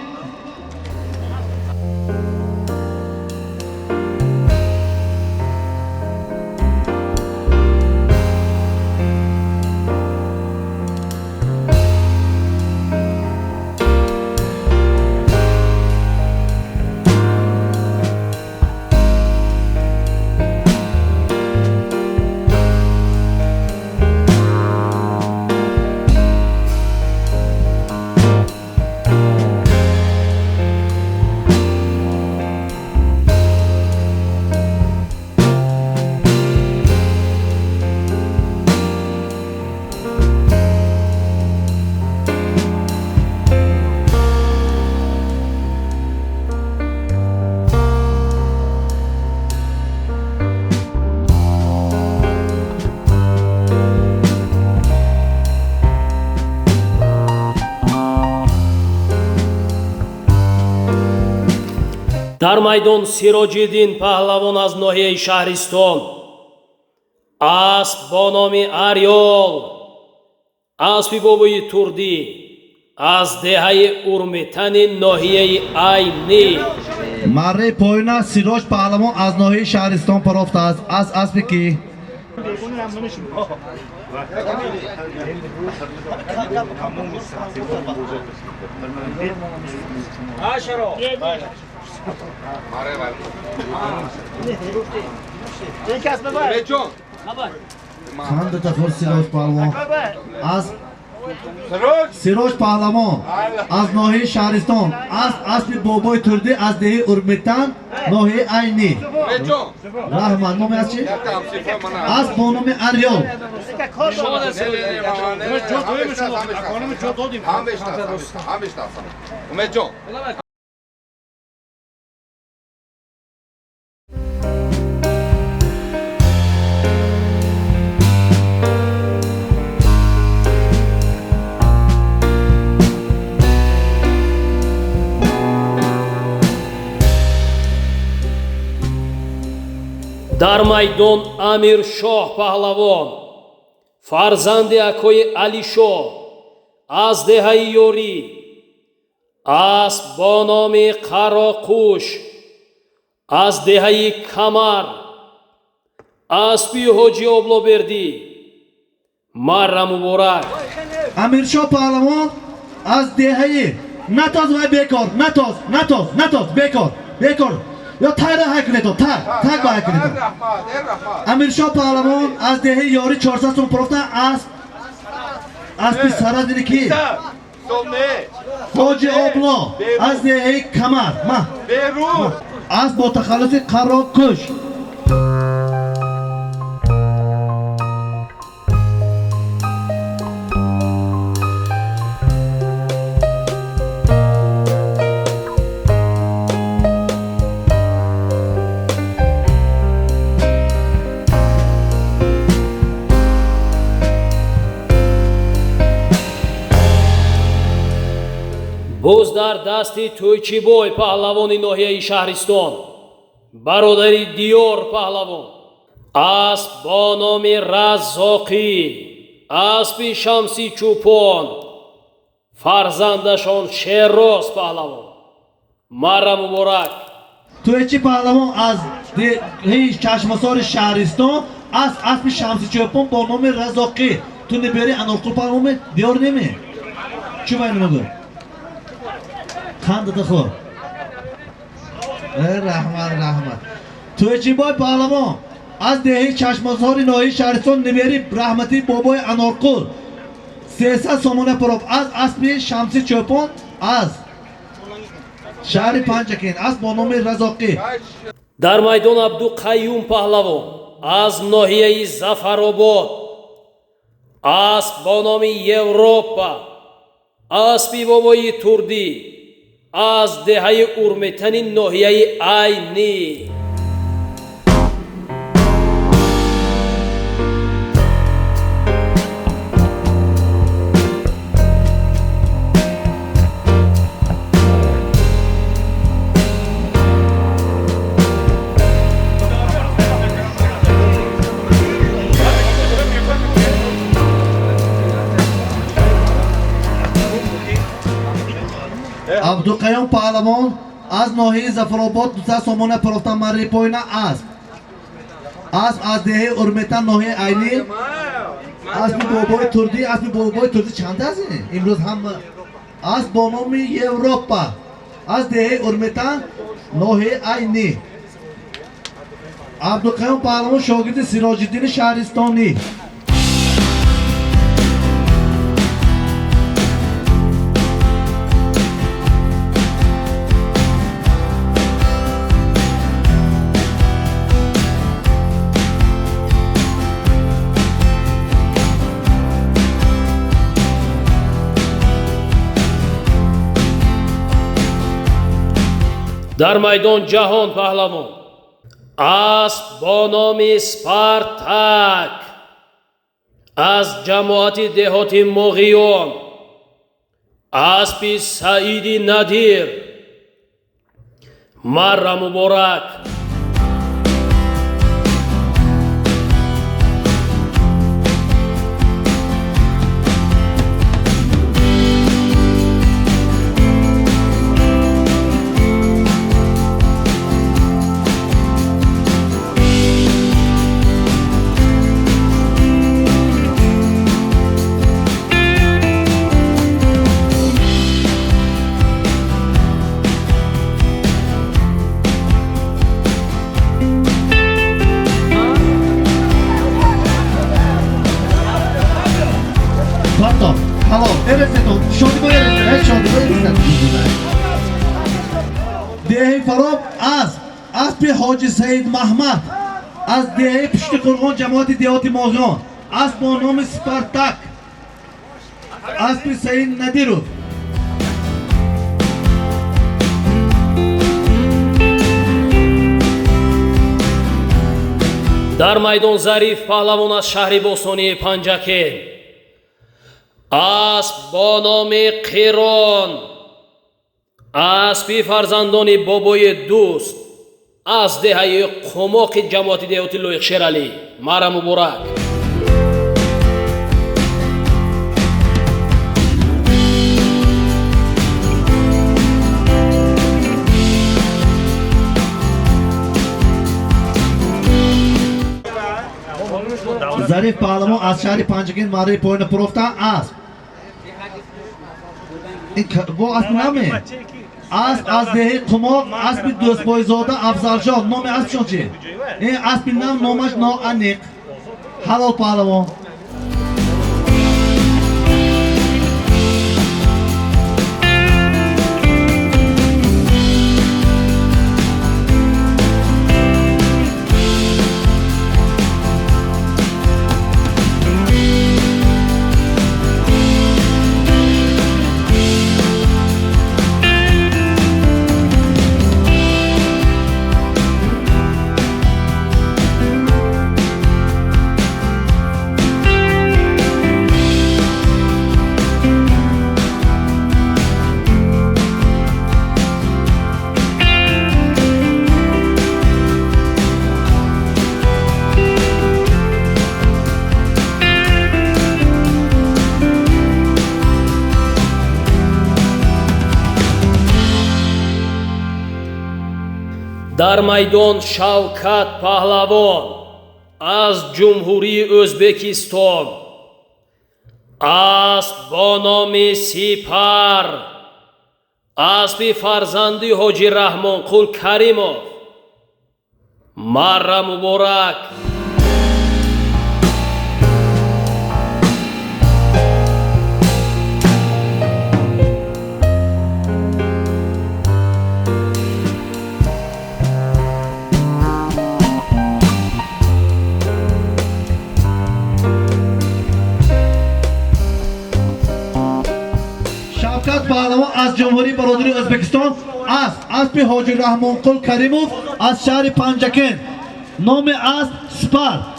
дар майдон Сироҷиддин паҳлавон аз ноҳияи Шаҳристон асп бо номи Арёл аспи бобои турдӣ аз деҳаи Урмитани ноҳияи Айнӣ مره پاینا سیراج پهلوان از ناحیه شهرستان پرافته است از اسبی که جان خند تخور سیراج پهلوان از سیراج پهلوان از ناحیه شهرستان اسب بابای تردی از دهه ارمیتن ناحیه عینی رحمان نام از چی؟ اسب با نام اریال هم بشناسم امید جان дар майдон Амиршоҳ паҳлавон фарзанди акои Алишоҳ аз деҳаи Ёрӣ асп бо номи Қароқуш аз деҳаи Камар аспи ҳоҷи Облобердӣ марра муборак. امیر پهلوان از دهه نتاز و بیکار نتاز بیکار یا تایره حکنه تو تای با حکنه تو امیر پهلوان از دهه یاری 400 سون پرفته از پی سرا دیدی کی حاجی آبلا از دهه کمر از با تخلص قراقش боз дар дар дасти Тӯйчибой паҳлавони ноҳияи Шаҳристон, бародари Диёр паҳлавон, асп бо номи Раззоқӣ, аспи Шамси Чӯпон, фарзандашон Шерроз паҳлавон. Марра муборак. Тӯйчи паҳлавон аз деҳаи Чашмасори Шаҳристон аз аспи Шамси Чӯпон бо номи Раззоқӣ. Ту небери Анорқул паҳлавон ме Диёр неме? Чӣ байни мегӯ? Қандата хӯ. Раҳмат. Тӯйчибой паҳлавон аз деҳаи Чашмасори ноҳияи Шаҳристон небери Раҳмати бобои Анорқул 300 сомона пуроб аз аспи Шамси Чӯпон аз шаҳри Панҷакин асп бо номи Раззоқӣ. Дар майдон Абдуқайюм паҳлавон аз ноҳияи Зафаробод, асп бо номи Европа, аспи бобои Турдӣ аз деҳаи Урметани ноҳияи Айнӣ. Абдуқайюм паҳлавон аз ноҳияи Зафаробод 200 сомона пурофтан марри поина асп аз деҳаи Урметан ноҳияи Айнӣ аспи бобои Турдӣ чанд аст имрӯз ҳама асп бо номи Европа аз деҳаи Урметан ноҳияи Айнӣ. Абдуқайюм паҳлавон шогирди Сироҷиддини Шаҳристонӣ. дар майдон Ҷаҳон паҳлавон асп бо номи Спартак аз ҷамоати деҳоти Моғиён, аспи Саиди Надир. Марра муборак. Деҳаи Фароб аспи Ҳоҷи Саид Маҳмад аз деҳаи Пуштиқурғон ҷамоати деҳоти Моғиён асп бо номи Спартак аспи Саид Надиров. дар майдон Зариф паҳлавон аз шаҳри бостонии Панҷакен асп бо номи Қирон, аспи фарзандони бобои Дӯст аз деҳаи Қумоқи ҷамоати деҳоти Лоиқ Шералӣ. Марра муборак. Зариф паҳлавон аз шаҳри Панҷакин марри поина пурофтан асп бо аспи наме асп аз деҳаи Қумоқ аспи Дӯстбойзода Афзалҷон. номи аспшон чи? Аспи нам номаш ноаниқ. Ҳалол паҳлавон. дар майдон Шавкат Паҳлавон аз Ҷумҳурии O'zbekiston аст бо номи Сипар аспи фарзанди Ҳоҷи Раҳмонқул Каримов. марра муборак. Shavkat Pahlavon az Cumhuriy Barodari O'zbekiston است اسب حاجی رحمانقل کریموف از شهر پنجکن. نام است سپر.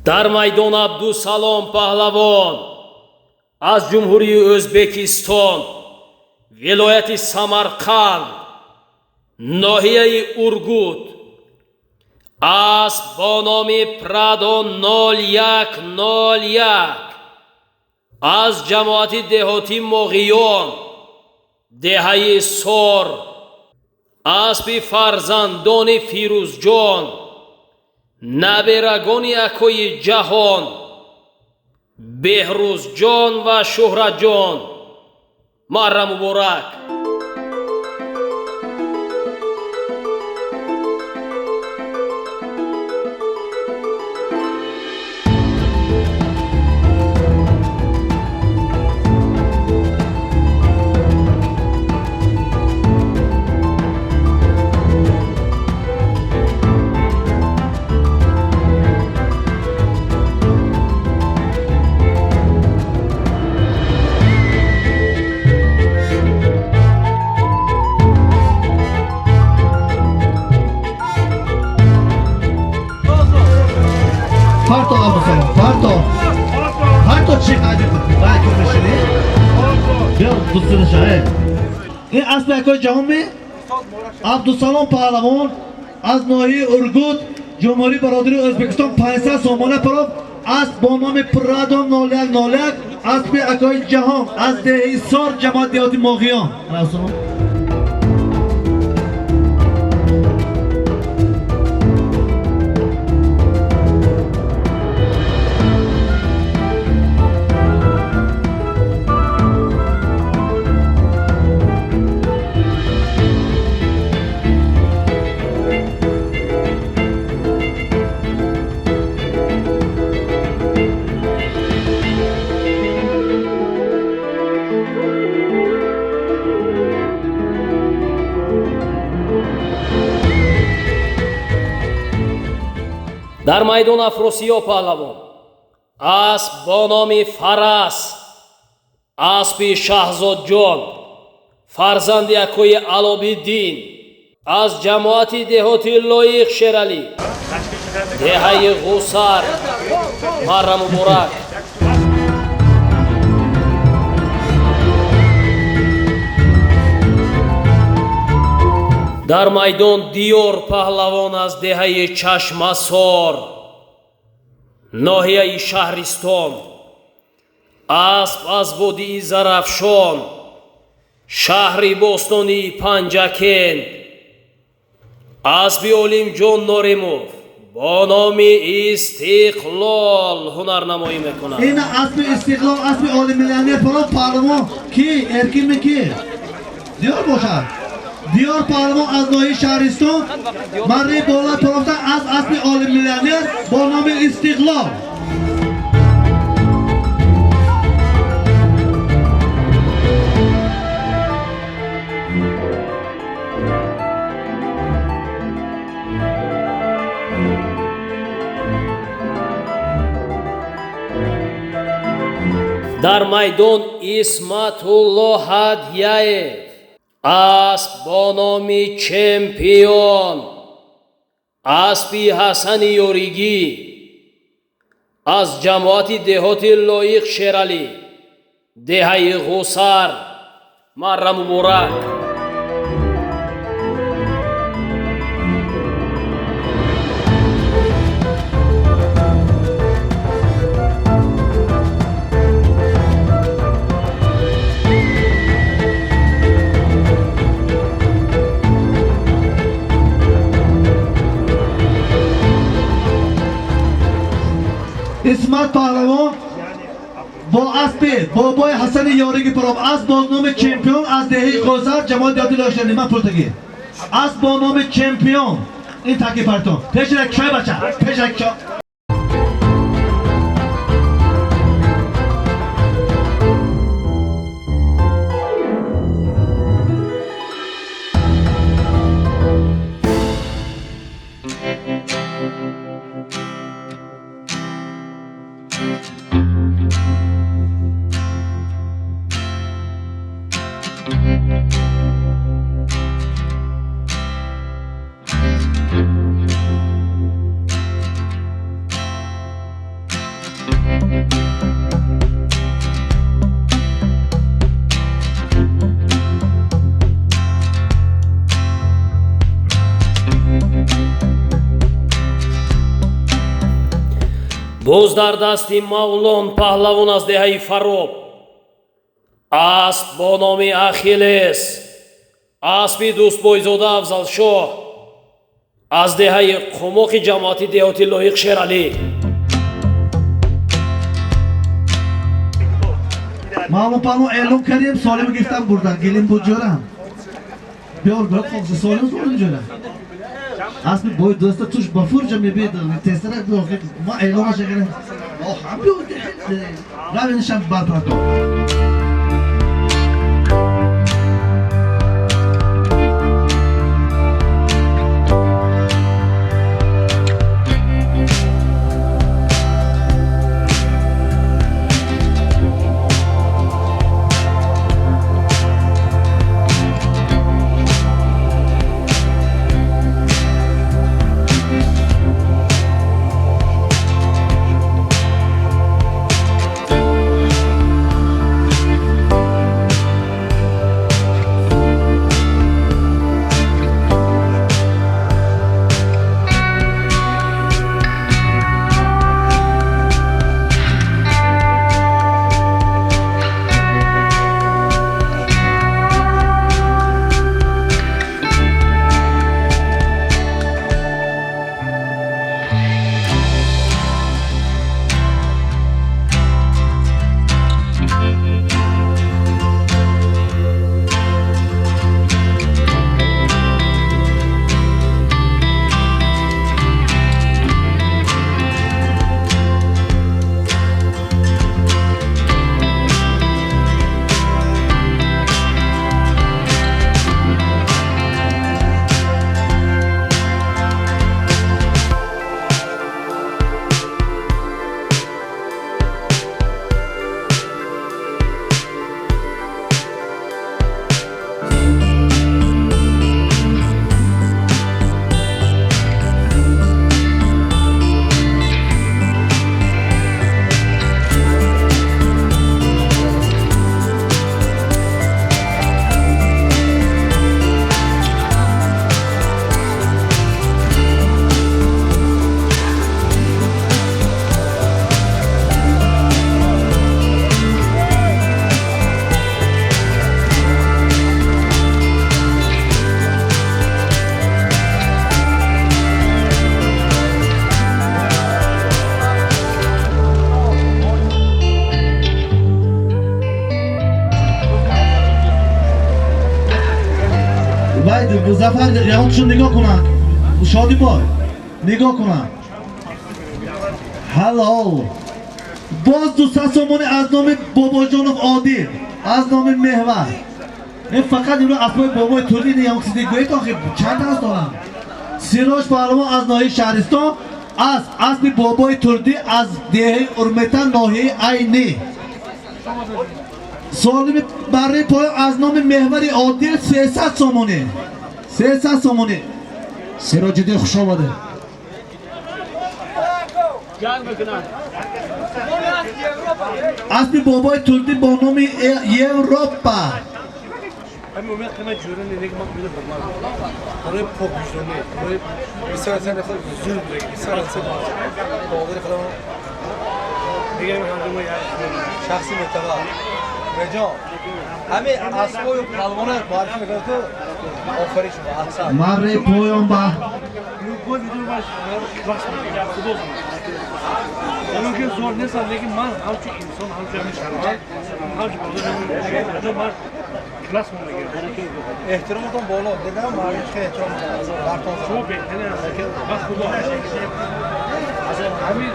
дар майдон Абдусалом Паҳлавон аз Ҷумҳурии O'zbekiston вилояти Самарқанд ноҳияи Ургут асб бо номи Прадо 0101 аз ҷамоати деҳотӣ Моғиён деҳаи Сор аспи фарзандони Фирӯзҷон наберагони акои ҷаҳон Беҳрӯзҷон ва Шӯҳратҷон. марра муборак. Parto Abdussalom, parto چی قدیم باید که بشینی؟ بیا دوستان شاید این اصل اکای جهان می؟ عبدالسلام پهلوان از ناحیه ارگوت جمهوری برادری ازبکستان 500 سامانه پراب است با نام پرادو 0101 اصل اکای جهان از دهی سار جماعت دیهاتی ماغیان. дар майдон Афросиё Паҳлавон асб бо номи Фарас аспи Шаҳзодҷон фарзанди акои Алобиддин аз ҷамоати деҳоти Лоиқ Шералӣ деҳаи Ғусар. марра муборак. дар майдон Диёр Паҳлавон аз деҳаи Чашмасор ноҳияи Шаҳристон асб аз водии Зарафшон шаҳри бостонии Панҷакен асби Олимҷон Норимов бо номи Истиқлол ҳунарнамоӣ мекунад. این اسب استقلال اسب عالی میلیونر پرو پهلوان کی ارکیم کی دیار باشد دیار پهلوان از ناحیه شهرستان مری بالا پرافته از اسب عالی میلیونر با نام استقلال. дар майдон Исматулло Ҳадияев асб бо номи Чемпион اسبی حسن یوریگی از جماعت دهات لایق شیرالی دهه غوسر مره مبارک. اسمت پهلوان با اسب بابای حسن یاریگی پرام از با نام چمپیون از دهه قوسر جماعت دهاتی لایق شیرالی من پرتگی از با نام چمپیون این تکی پرتون پیش رکشای بچه پیش رکشای боз дар дасти мавлон паҳлавон аз деҳаи фароб асп бо номи ахиллес аспи дӯстбойзода афзалшоҳ аз деҳаи қумоқи ҷамоати деҳоти лоиқ шералӣ. معلوم پلو اعلام کردیم سالم گفتم بردن گلیم بود جورم بیار بیار خوزی سالم بردن جورم اصلا باید دوستا توش بفور جمعی بیدن تسترک بیار ما اعلامش کردیم هم بیار روی نشم برپراتو مظفر یهودشون نگاه کنن شادی بای نگاه کنن حلال باز 200 سومانی از نام بابا جانم عادل از نام محور این فقط این رو اسبای بابای تولی نیام چیزی گویی که آخه چند از دارم سیراج پهلوان از ناحیه شهرستان از اسب بابای تولی از دهه ارمتن ناحیه عینی سالم برای پای از نام محور عادل 300 سومانی 300 سومانی سراج الدین خوش آمده اسب بابای ترکی با نام یوروپا. شخصی متقا رجا همه اسبای و پلوان معرفی میکنه تو آفری شما احسان مره پویان با که زور نیست لیکن من همچه انسان همچه همیشه همچه من کلاس میگیرم احترامتون بالا دیدم مردم خیلی احترام برتون شما بهتره که بس خدا همین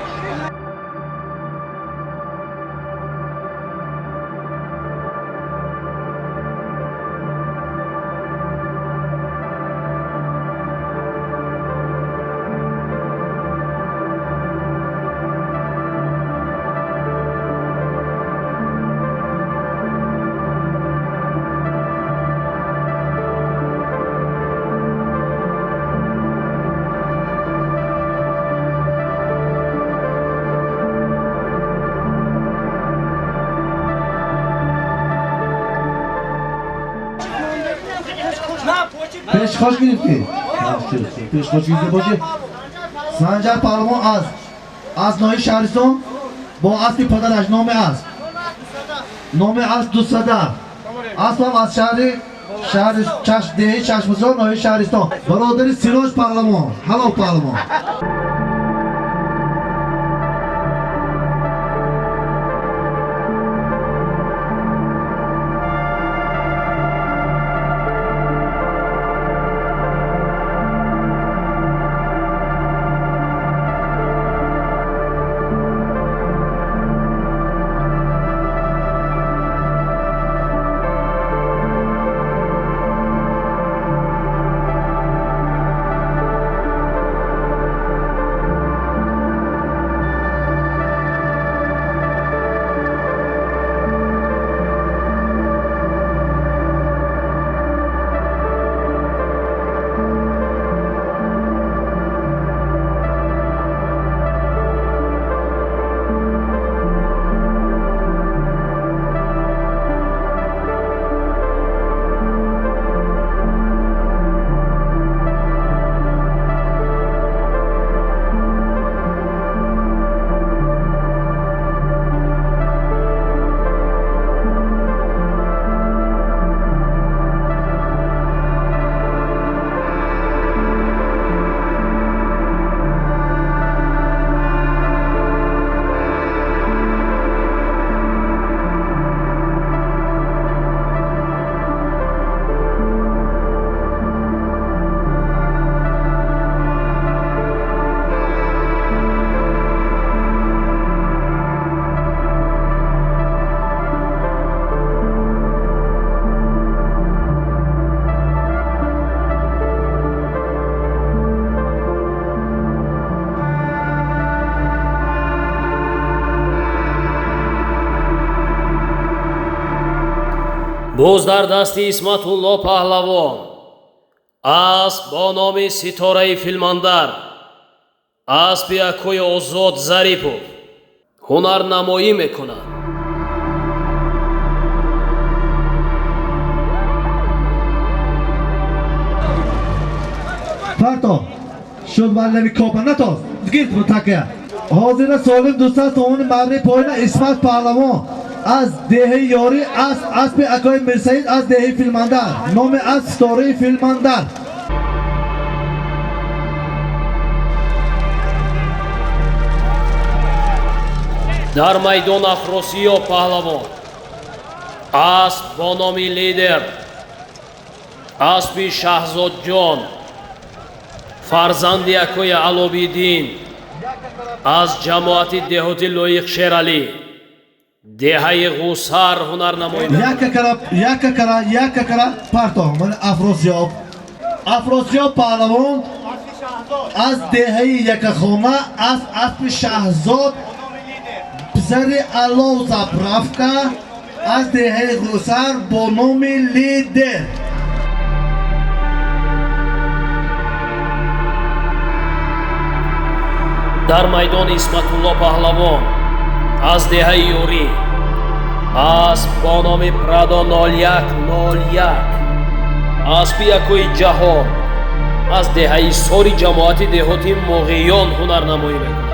پیشخواش گرفتی پیشخواش گرفته باشه سنجر پهلوان از ناحیه شهرستان با اسب پدرش نام است دوصدر اسب هم از شهر دهه چشمزار ناحیه شهرستان برادر سیراج پهلوان حلال پهلوان боз дар дасти исматулло паҳлавон асп бо номи ситораи филмандар аспи акои озод зарипов ҳунарнамоӣ мекунад. Parto, şun vallevi kopana toz. Git bu takya. Hazine solim dostlar tohumunu marri poyna İsmat Pahlavon. Az dehi yori aspi akoy Mirsayid az dehi filmandar. Nomi az story filmandar. дар майдон афросиё паҳлавон асп бо номи лидер аспи шаҳзодҷон фарзанди акои алобиддин аз ҷамоати деҳоти лоиқ шералӣ деҳаи ғусар ҳунарнамоӣ Yakka kara parto. Man Afrosiyab Pahlavon az dehi yakakhona az aspi Shahzod پسر علو زبرافکا از دهه غوسر با نام لیدر дар майдон Исматулло паҳлавон аз деҳаи ёрӣ асп бо номи Прадо 0101 аспи якои ҷаҳон аз деҳаи сори ҷамоати деҳоти Моғиён ҳунарнамоӣ мекунад.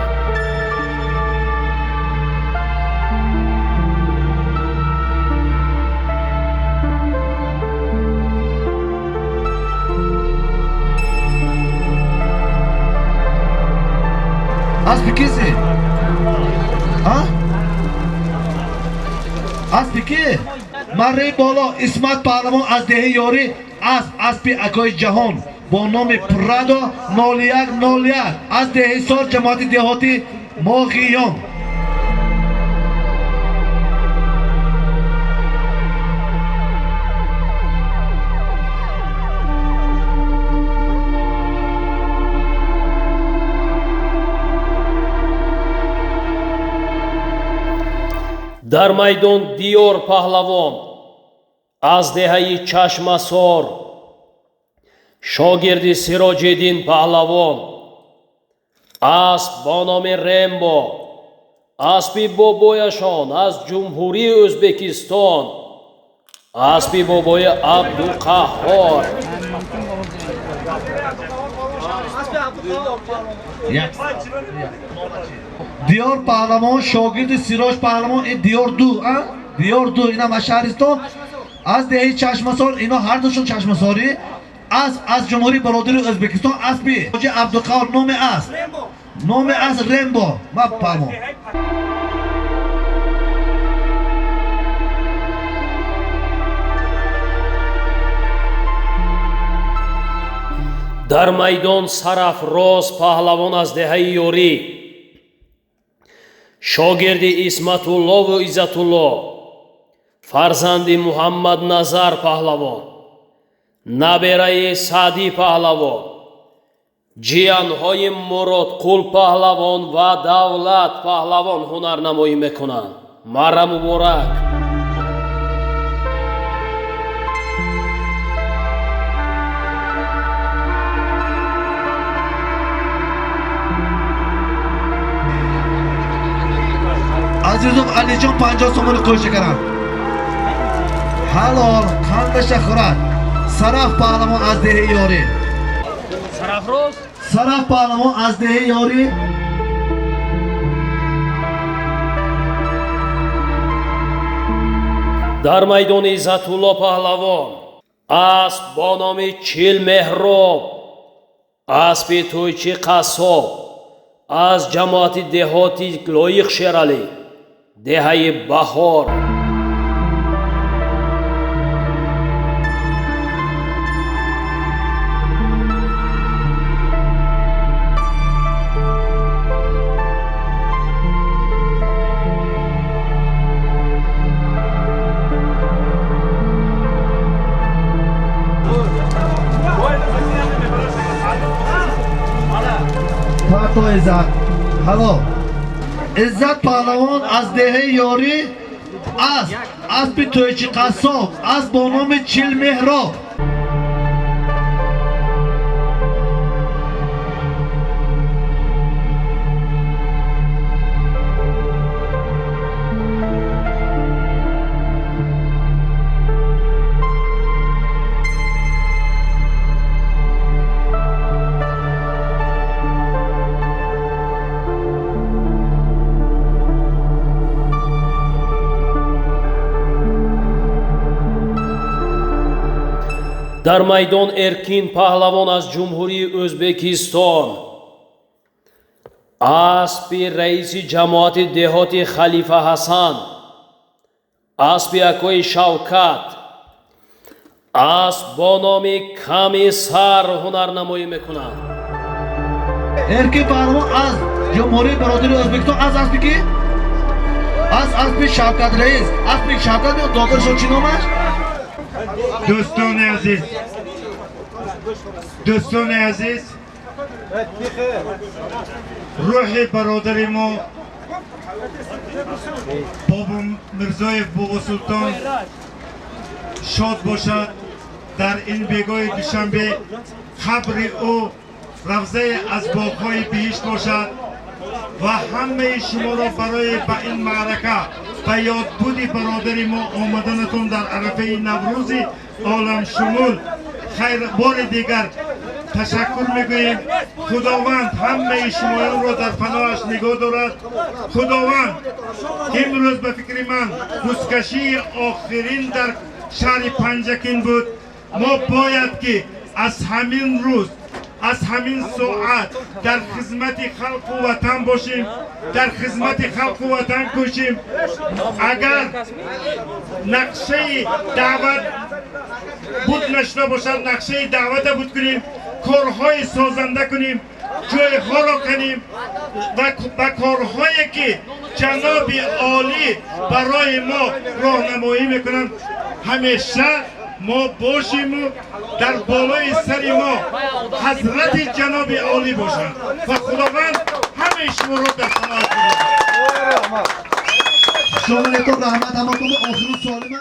اسب کیسه؟ ها؟ اسب کی؟ مره بالا اسمت پهلوان از دهه یاری اسب اکای جهان با نام پرادو 0101 از دهه سال جماعت دهاتی موقعیان дар майдон Диёр паҳлавон аз деҳаи Чашмасор шогирди Сироҷиддин паҳлавон асп бо номи Рембо аспи бобояшон аз ҷумҳурии Ӯзбекистон аспи бобои Абдуқаҳҳор دیار پهلوان شاگرد سیراج پهلوان این دیار دو دیار دو اینا مشهرستان از دهه چشمسار اینا هر دوشون چشمساری از جمهوری برادری ازبکستان اسبی حاجی عبدالقادر نام است رمبو ما پهلوان дар майдон Сарафроз паҳлавон аз деҳаи ёрӣ шогирди Исматуллову Иззатулло фарзанди Муҳаммад Назар паҳлавон набераи Саъдӣ паҳлавон ҷиянҳои Муродқул паҳлавон ва Давлат паҳлавон ҳунарнамоӣ мекунанд. Марра муборак. عزیزم علی جان 50 سومون کوشش کردم حلال خندش خورد صرف پهلوان از دهه یاری صرف پهلوان از دهه یاری дар майдони Иззатулло паҳлавон асп бо номи Чил Меҳроб аспи Тӯйчи Қассоб аз ҷамоати деҳоти Лоиқ Шералӣ деҳаи Баҳор پاتو عزت حالا عزت پهلوان از دهه یاری است اسب تویچی قصاب از با نام چیل مهراب дар майдон Эркин паҳлавон аз ҷумҳурии Ӯзбекистон аспи раиси ҷамоати деҳоти Халифа Ҳасан аспи акои Шавкат асп бо номи Ками Сар ҳунарнамоӣ мекунанд. Эркин паҳлавон аз ҷумҳурии бародари Ӯзбекистон аз аспи ки از اسب شوکت رئیس اسب شوکت و دادر شد چی نامش؟ دوستان عزیز روح برادر ما بابا مرزای بوغ سلطان شاد باشد. در این بیگاه دوشنبه قبر او روضه از باغ‌های بهشت باشد. و همه شما را برای به این معرکه به یادبود برادر ما آمدنتون در عرفه نوروز عالم شمول خیر بار دیگر تشکر میگوییم. خداوند همه شمایان را در پناهش نگاه دارد. خداوند امروز به فکر من روزکشی آخرین در شهر پنجکین بود. ما باید که از همین روز از همین ساعت در خدمت خلق و وطن باشیم، در خدمت خلق و وطن کوشیم. اگر نقشه دعوت بود نشده باشد، نقشه دعوت بود کنیم، کارهای سازنده کنیم، جایها را کنیم و کارهایی که جناب عالی برای ما راهنمایی میکنند همیشه ما باشیم و در بالای سر ما حضرت جناب عالی باشند و خداوند همه شما را در پناه شما تو رحمت همه آخر سالمه.